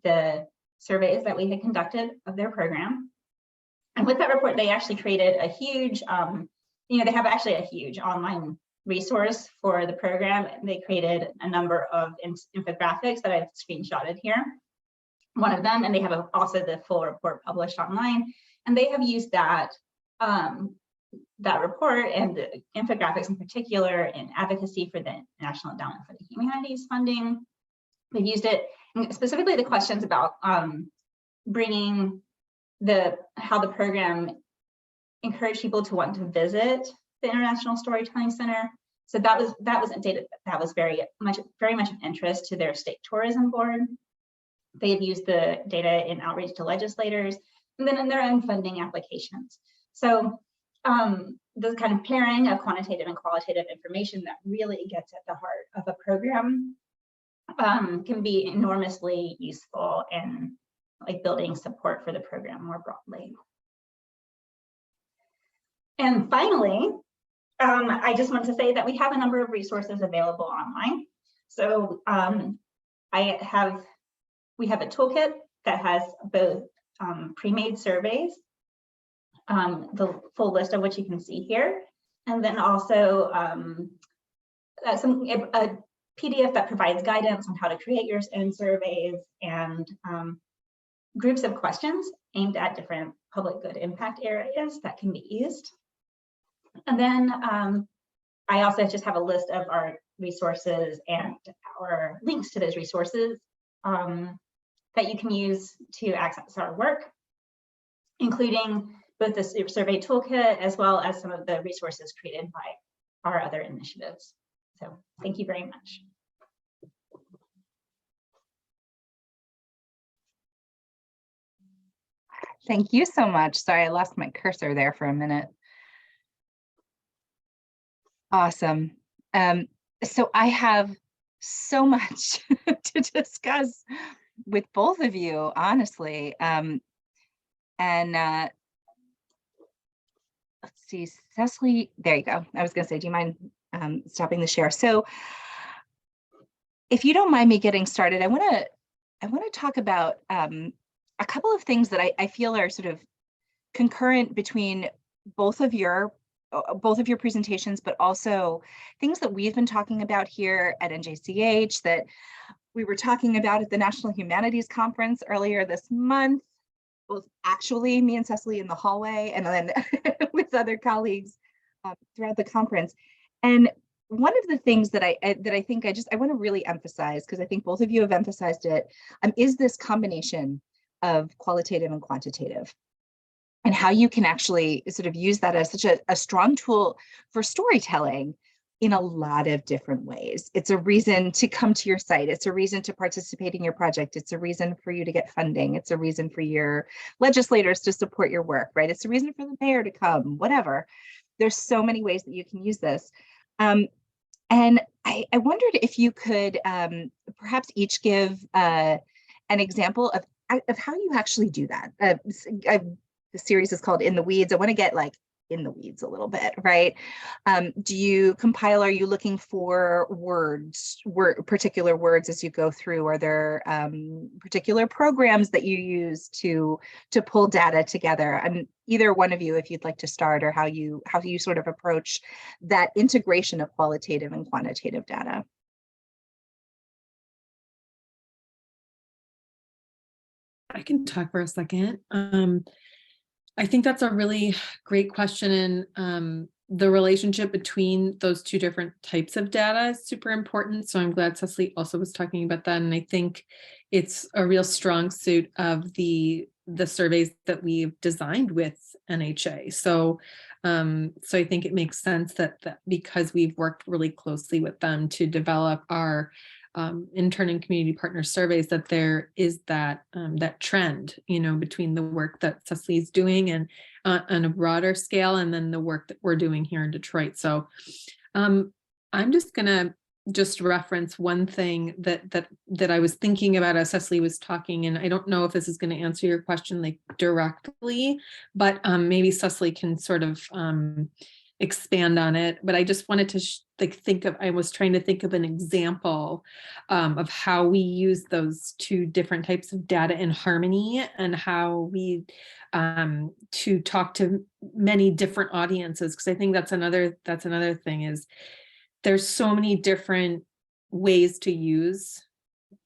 S3: the surveys that we had conducted of their program. And with that report, they actually created a huge, they have actually a huge online resource for the program. They created a number of infographics that I've screenshotted here, one of them, and they have also the full report published online. And they have used that report and the infographics in particular in advocacy for the National Endowment for the Humanities funding. They've used it, and specifically the questions about bringing how the program encouraged people to want to visit the International Storytelling Center. So that was data that was very much of interest to their state tourism board. They've used the data in outreach to legislators, and then in their own funding applications. So the kind of pairing of quantitative and qualitative information that really gets at the heart of a program can be enormously useful in building support for the program more broadly. And finally, I just want to say that we have a number of resources available online. So we have a toolkit that has both pre-made surveys, the full list of which you can see here, and then also a PDF that provides guidance on how to create your own surveys, and groups of questions aimed at different public good impact areas that can be used. And then I also just have a list of our resources and our links to those resources that you can use to access our work, including both the survey toolkit as well as some of the resources created by our other initiatives. So thank you very much.
S1: Thank you so much. Sorry, I lost my cursor there for a minute. Awesome. So I have so much to discuss with both of you, honestly. Let's see, Cecily, there you go. I was gonna say, do you mind stopping the share? So if you don't mind me getting started, I wanna talk about a couple of things that I feel are sort of concurrent between both of your presentations, but also things that we've been talking about here at NJCH, that we were talking about at the National Humanities Conference earlier this month, both actually me and Cecily in the hallway, and then with other colleagues throughout the conference. And one of the things that I think I want to really emphasize, because I think both of you have emphasized it, is this combination of qualitative and quantitative, and how you can actually sort of use that as such a strong tool for storytelling in a lot of different ways. It's a reason to come to your site. It's a reason to participate in your project. It's a reason for you to get funding. It's a reason for your legislators to support your work, right? It's a reason for the mayor to come, whatever. There's so many ways that you can use this. And I wondered if you could perhaps each give an example of how you actually do that. The series is called In the Weeds. I want to get in the weeds a little bit, right? Do you compile, are you looking for particular words as you go through? Are there particular programs that you use to pull data together? And either one of you, if you'd like to start, or how you sort of approach that integration of qualitative and quantitative data.
S2: I can talk for a second. I think that's a really great question, and the relationship between those two different types of data is super important. So I'm glad Cecily also was talking about that, and I think it's a real strong suit of the surveys that we've designed with NHA. So I think it makes sense that because we've worked really closely with them to develop our intern and community partner surveys, that there is that trend, between the work that Cecily is doing and on a broader scale, and then the work that we're doing here in Detroit. So I'm just gonna reference one thing that I was thinking about as Cecily was talking, and I don't know if this is going to answer your question like directly, but maybe Cecily can sort of expand on it. But I just wanted to I was trying to think of an example of how we use those two different types of data in harmony, and how we to talk to many different audiences, because I think that's another thing, is there's so many different ways to use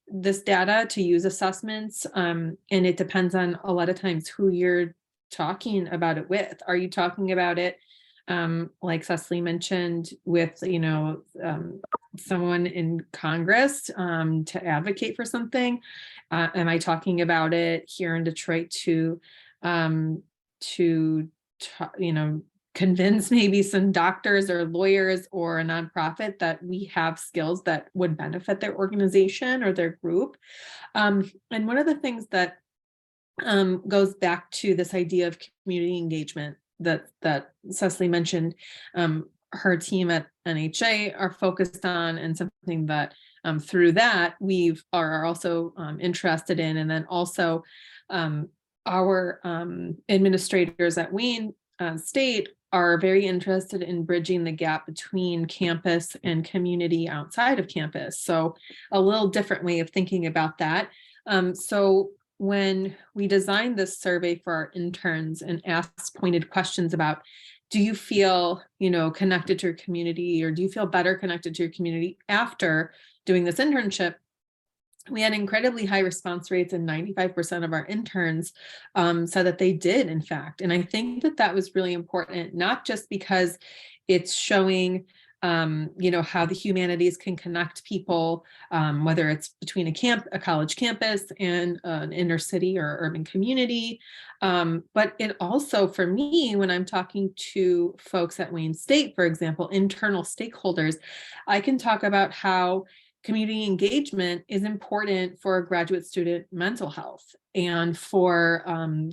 S2: this data, to use assessments, and it depends on a lot of times who you're talking about it with. Are you talking about it like Cecily mentioned, with someone in Congress to advocate for something? Am I talking about it here in Detroit to convince maybe some doctors or lawyers or a nonprofit that we have skills that would benefit their organization or their group? And one of the things that goes back to this idea of community engagement that Cecily mentioned, her team at NHA are focused on, and something that through that we are also interested in. And then also our administrators at Wayne State are very interested in bridging the gap between campus and community outside of campus. So a little different way of thinking about that. So when we designed this survey for our interns and asked pointed questions about, do you feel, connected to your community, or do you feel better connected to your community after doing this internship? We had incredibly high response rates, and 95% of our interns said that they did, in fact. And I think that was really important, not just because it's showing how the humanities can connect people, whether it's between a college campus and an inner city or urban community. But it also, for me, when I'm talking to folks at Wayne State, for example, internal stakeholders, I can talk about how community engagement is important for graduate student mental health, and for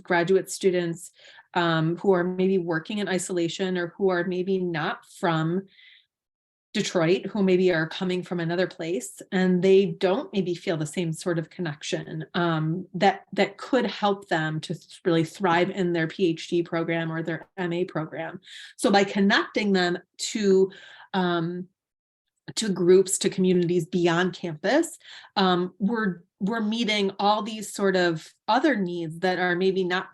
S2: graduate students who are maybe working in isolation, or who are maybe not from Detroit, who maybe are coming from another place, and they don't maybe feel the same sort of connection that could help them to really thrive in their PhD program or their MA program. So by connecting them to groups, to communities beyond campus, we're meeting all these sort of other needs that are maybe not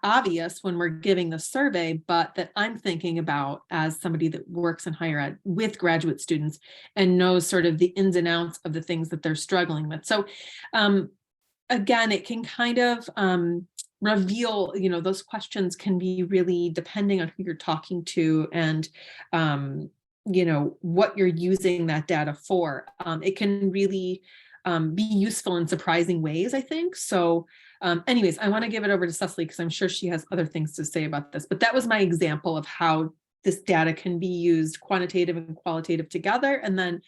S2: obvious when we're giving the survey, but that I'm thinking about as somebody that works in higher ed with graduate students and knows sort of the ins and outs of the things that they're struggling with. So again, it can kind of reveal, those questions can be really depending on who you're talking to, and what you're using that data for. It can really be useful in surprising ways, I think. So anyways, I want to give it over to Cecily, because I'm sure she has other things to say about this. But that was my example of how this data can be used, quantitative and qualitative together, and then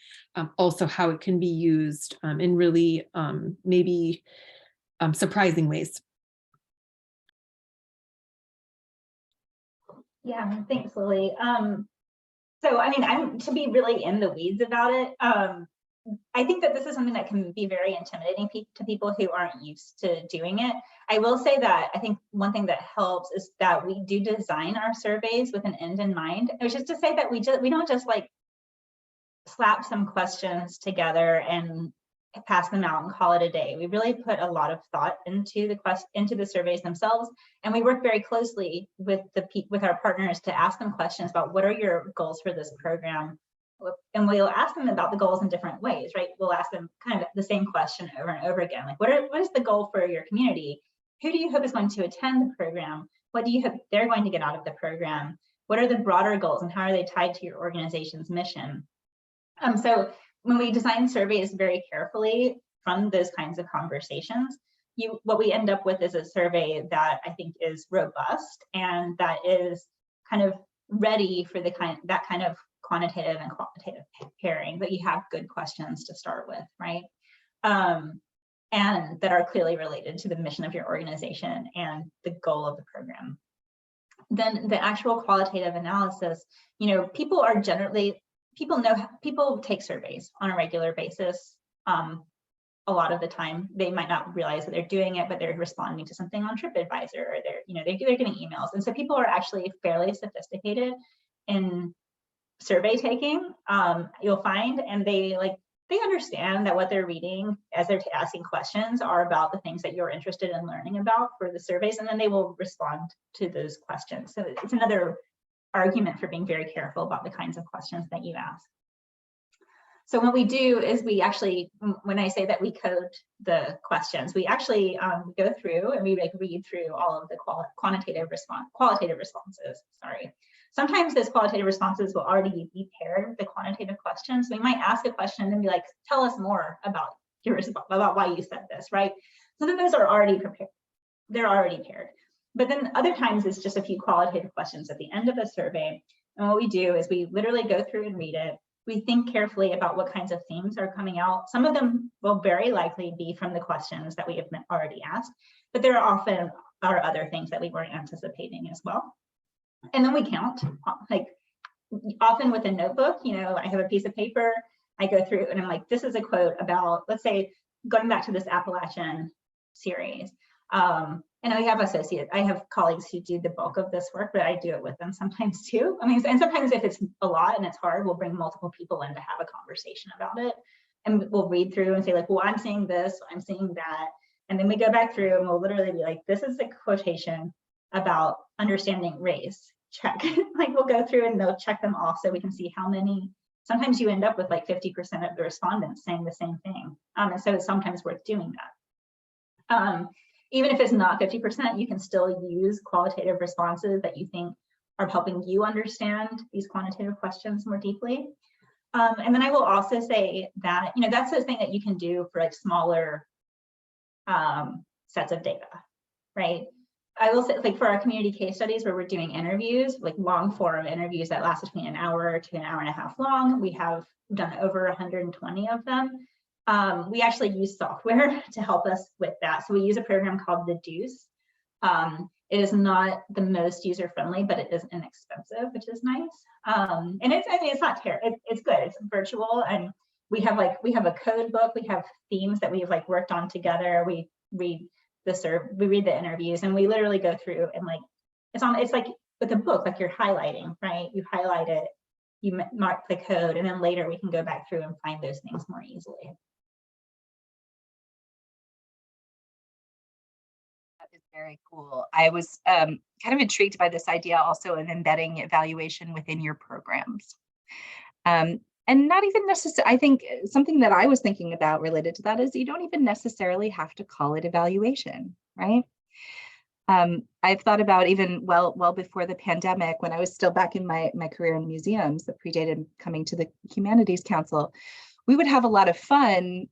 S2: also how it can be used in really maybe surprising ways.
S3: Yeah, thanks, Lily. So, I mean, I'm to be really in the weeds about it. I think that this is something that can be very intimidating to people who aren't used to doing it. I will say that I think one thing that helps is that we do design our surveys with an end in mind, which is to say that we don't just like slap some questions together and pass them out and call it a day. We really put a lot of thought into the surveys themselves, and we work very closely with our partners to ask them questions about what are your goals for this program. And we'll ask them about the goals in different ways, right? We'll ask them kind of the same question over and over again, like what is the goal for your community? Who do you hope is going to attend the program? What do you hope they're going to get out of the program? What are the broader goals and how are they tied to your organization's mission? So when we design surveys very carefully from those kinds of conversations, what we end up with is a survey that I think is robust and that is kind of ready for that kind of quantitative and qualitative pairing, that you have good questions to start with, right? And that are clearly related to the mission of your organization and the goal of the program. Then the actual qualitative analysis, people take surveys on a regular basis. A lot of the time, they might not realize that they're doing it, but they're responding to something on TripAdvisor, or they're getting emails, and so people are actually fairly sophisticated in survey taking. You'll find, and they understand that what they're reading as they're asking questions are about the things that you're interested in learning about for the surveys, and then they will respond to those questions. So it's another argument for being very careful about the kinds of questions that you ask. So what we do is we actually, when I say that we code the questions, we actually go through and we read through all of the qualitative responses. Sorry. Sometimes those qualitative responses will already be paired with the quantitative questions. We might ask a question and be like, tell us more about why you said this, right? So then those are already prepared. They're already paired. But then other times it's just a few qualitative questions at the end of a survey. And what we do is we literally go through and read it. We think carefully about what kinds of themes are coming out. Some of them will very likely be from the questions that we have already asked, but there are often other things that we weren't anticipating as well. And then we count, like often with a notebook, I have a piece of paper, I go through and I'm like, this is a quote about, let's say, going back to this Appalachian series. And I have colleagues who do the bulk of this work, but I do it with them sometimes too. I mean, and sometimes if it's a lot and it's hard, we'll bring multiple people in to have a conversation about it. And we'll read through and say like, well, I'm seeing this, I'm seeing that. And then we go back through and we'll literally be like, this is the quotation about understanding race, check. Like we'll go through and they'll check them off so we can see how many. Sometimes you end up with like 50% of the respondents saying the same thing. And so it's sometimes worth doing that. Even if it's not 50%, you can still use qualitative responses that you think are helping you understand these quantitative questions more deeply. And then I will also say that, that's the thing that you can do for like smaller sets of data, right? I will say, like for our community case studies where we're doing interviews, like long form interviews that last between an hour to an hour and a half long, we have done over 120 of them. We actually use software to help us with that. So we use a program called the Deuce. It is not the most user-friendly, but it is inexpensive, which is nice. And it's not terrible. It's good. It's virtual, and we have a code book. We have themes that we've worked on together. We read the interviews, and we literally go through and it's like with a book, like you're highlighting, right? You highlight it, you mark the code, and then later we can go back through and find those things more easily.
S1: Is very cool. I was kind of intrigued by this idea also of embedding evaluation within your programs. And not even necessarily, I think something that I was thinking about related to that is you don't even necessarily have to call it evaluation, right? I've thought about even well before the pandemic, when I was still back in my career in museums that predated coming to the Humanities Council, we would have a lot of fun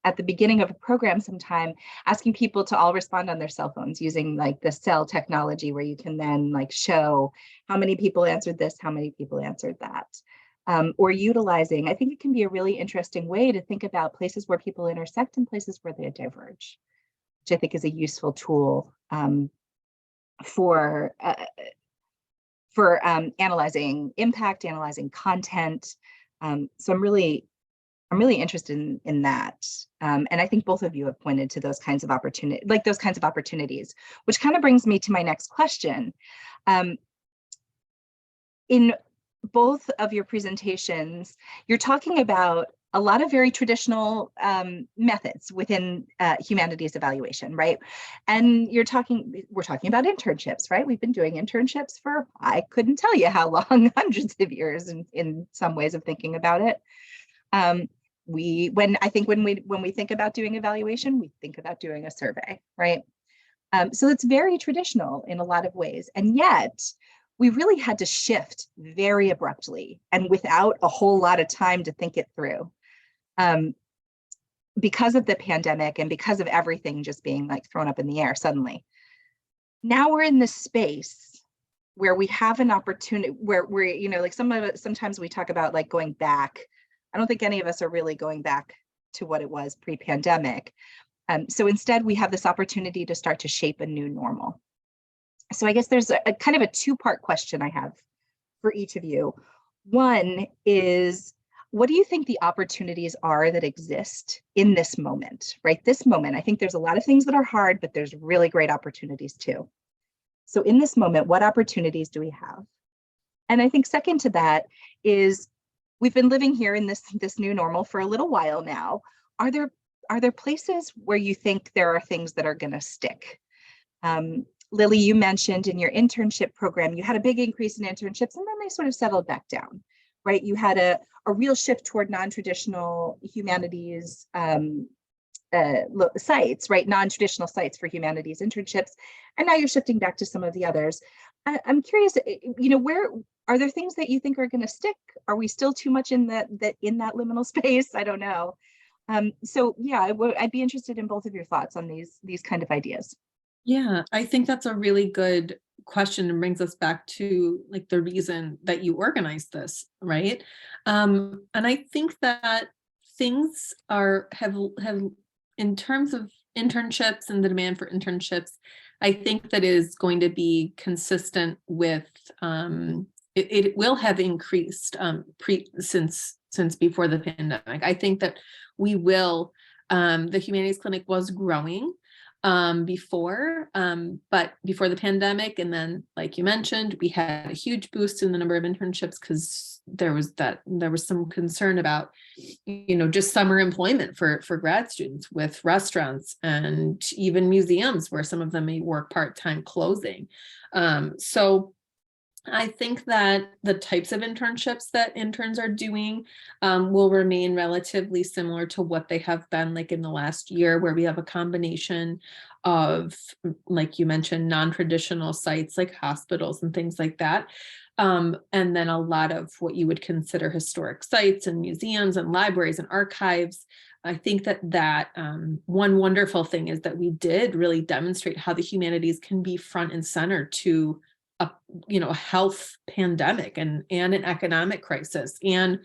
S1: at the beginning of a program sometime, asking people to all respond on their cell phones using the cell technology, where you can then show how many people answered this, how many people answered that, or utilizing. I think it can be a really interesting way to think about places where people intersect and places where they diverge, which I think is a useful tool for analyzing impact, analyzing content. So I'm really I'm really interested in that. And I think both of you have pointed to those kinds of opportunities, which kind of brings me to my next question. In both of your presentations, you're talking about a lot of very traditional methods within humanities evaluation, right? And we're talking about internships, right? We've been doing internships for, I couldn't tell you how long, hundreds of years in some ways of thinking about it. When we think about doing evaluation, we think about doing a survey, right? So it's very traditional in a lot of ways. And yet we really had to shift very abruptly and without a whole lot of time to think it through. Because of the pandemic and because of everything just being like thrown up in the air suddenly. Now we're in this space where we have an opportunity where we're, like sometimes we talk about like going back. I don't think any of us are really going back to what it was pre-pandemic. So instead, we have this opportunity to start to shape a new normal. So I guess there's a kind of a two-part question I have for each of you. One is, what do you think the opportunities are that exist in this moment, right? This moment, I think there's a lot of things that are hard, but there's really great opportunities too. So in this moment, what opportunities do we have? And I think second to that is, we've been living here in this new normal for a little while now. Are there places where you think there are things that are going to stick? Lily, you mentioned in your internship program, you had a big increase in internships and then they sort of settled back down, right? You had a real shift toward non-traditional humanities sites, right? Non-traditional sites for humanities internships. And now you're shifting back to some of the others. I'm curious, where are there things that you think are going to stick? Are we still too much in that liminal space? I don't know. So yeah, I'd be interested in both of your thoughts on these kind of ideas.
S2: Yeah, I think that's a really good question and brings us back to like the reason that you organized this, right? And I think that things have in terms of internships and the demand for internships, I think that is going to be consistent with it will have increased since before the pandemic. I think that we will the Humanities Clinic was growing before the pandemic. And then, like you mentioned, we had a huge boost in the number of internships because there was some concern about, just summer employment for grad students with restaurants and even museums where some of them may work part-time closing. So I think that the types of internships that interns are doing will remain relatively similar to what they have been like in the last year, where we have a combination of, like you mentioned, non-traditional sites like hospitals and things like that. And then a lot of what you would consider historic sites and museums and libraries and archives. I think that one wonderful thing is that we did really demonstrate how the humanities can be front and center to a health pandemic and an economic crisis and,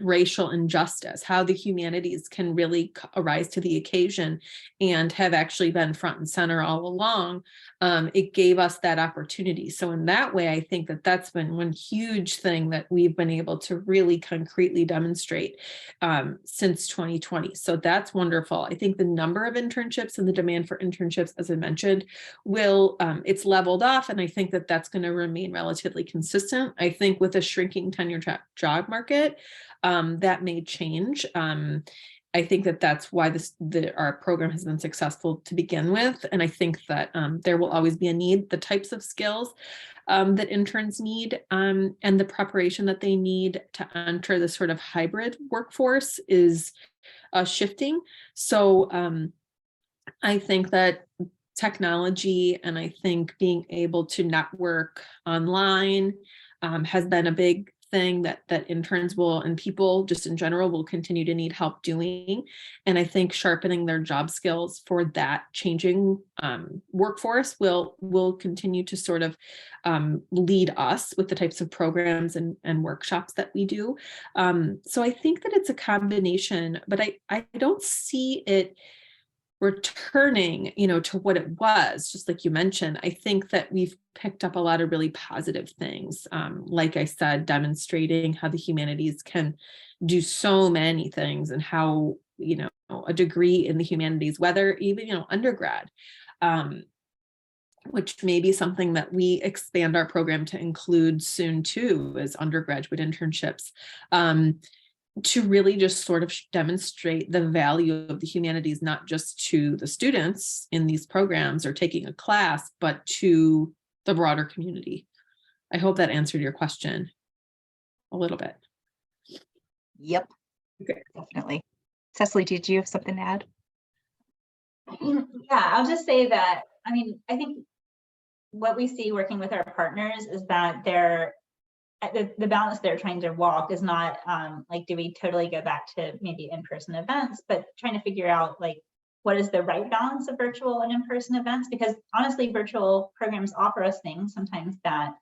S2: racial injustice, how the humanities can really arise to the occasion and have actually been front and center all along. It gave us that opportunity. So in that way, I think that that's been one huge thing that we've been able to really concretely demonstrate since 2020. So that's wonderful. I think the number of internships and the demand for internships, as I mentioned, it's leveled off. And I think that that's going to remain relatively consistent. I think with a shrinking tenure job market, that may change. I think that that's why our program has been successful to begin with. And I think that there will always be a need. The types of skills that interns need and the preparation that they need to enter the sort of hybrid workforce is shifting. So I think that technology and I think being able to network online has been a big thing that interns will and people just in general will continue to need help doing. And I think sharpening their job skills for that changing workforce will continue to sort of lead us with the types of programs and workshops that we do. So I think that it's a combination, but I don't see it returning, to what it was, just like you mentioned, I think that we've picked up a lot of really positive things. Like I said, demonstrating how the humanities can do so many things, and how, a degree in the humanities, whether even, undergrad, which may be something that we expand our program to include soon too, as undergraduate internships, to really just sort of demonstrate the value of the humanities, not just to the students in these programs or taking a class, but to the broader community. I hope that answered your question a little bit.
S1: Yep.
S2: Okay.
S1: Definitely. Cecily, did you have something to add?
S3: Yeah, I'll just say that, I think what we see working with our partners is that the balance they're trying to walk is not like, do we totally go back to maybe in-person events, but trying to figure out like, what is the right balance of virtual and in-person events? Because honestly, virtual programs offer us things sometimes that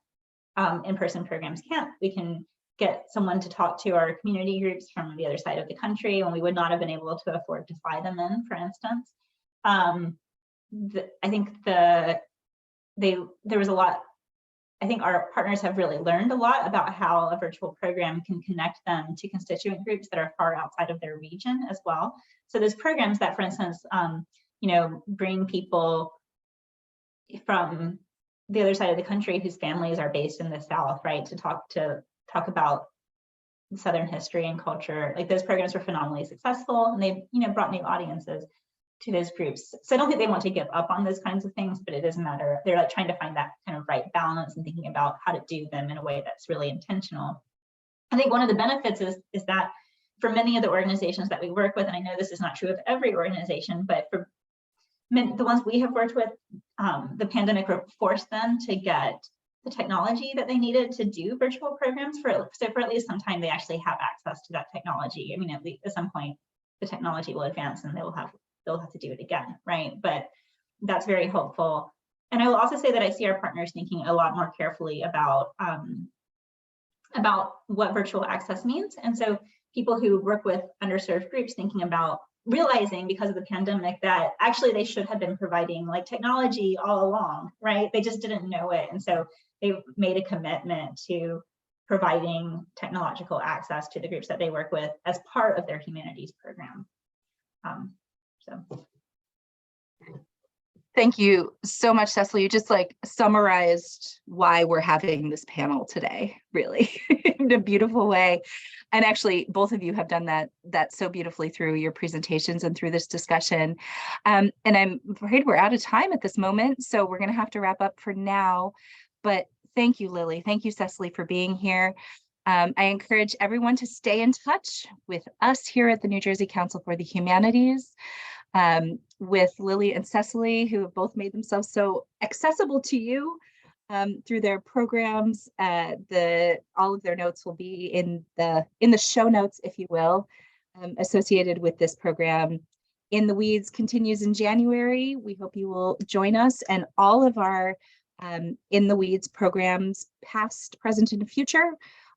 S3: in-person programs can't. We can get someone to talk to our community groups from the other side of the country when we would not have been able to afford to fly them in, for instance. I think there was a lot. I think our partners have really learned a lot about how a virtual program can connect them to constituent groups that are far outside of their region as well. So there's programs that, for instance, bring people from the other side of the country whose families are based in the South, right, to talk about Southern history and culture. Like, those programs were phenomenally successful, and they brought new audiences to those groups. So I don't think they want to give up on those kinds of things, but it is a matter, they're like trying to find that kind of right balance and thinking about how to do them in a way that's really intentional. I think one of the benefits is that for many of the organizations that we work with, and I know this is not true of every organization, but for the ones we have worked with, the pandemic forced them to get the technology that they needed to do virtual programs for at least some time. They actually have access to that technology. At least at some point, the technology will advance and they'll have to do it again, right? But that's very hopeful. And I will also say that I see our partners thinking a lot more carefully about what virtual access means. And so people who work with underserved groups thinking about realizing, because of the pandemic, that actually they should have been providing like technology all along, right? They just didn't know it. And so they made a commitment to providing technological access to the groups that they work with as part of their humanities program.
S1: Thank you so much, Cecily. You just like summarized why we're having this panel today, really, in a beautiful way. And actually, both of you have done that so beautifully through your presentations and through this discussion. And I'm afraid we're out of time at this moment, so we're going to have to wrap up for now. But thank you, Lily. Thank you, Cecily, for being here. I encourage everyone to stay in touch with us here at the New Jersey Council for the Humanities, with Lily and Cecily, who have both made themselves so accessible to you through their programs. All of their notes will be in the show notes, if you will, associated with this program. In the Weeds continues in January. We hope you will join us, and all of our In the Weeds programs, past, present, and future,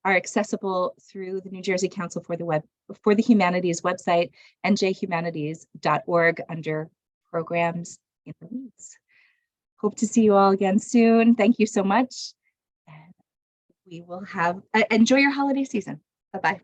S1: are accessible through the New Jersey Council for the Humanities website, njhumanities.org, under Programs in the Weeds. Hope to see you all again soon. Thank you so much. And we will enjoy your holiday season. Bye-bye.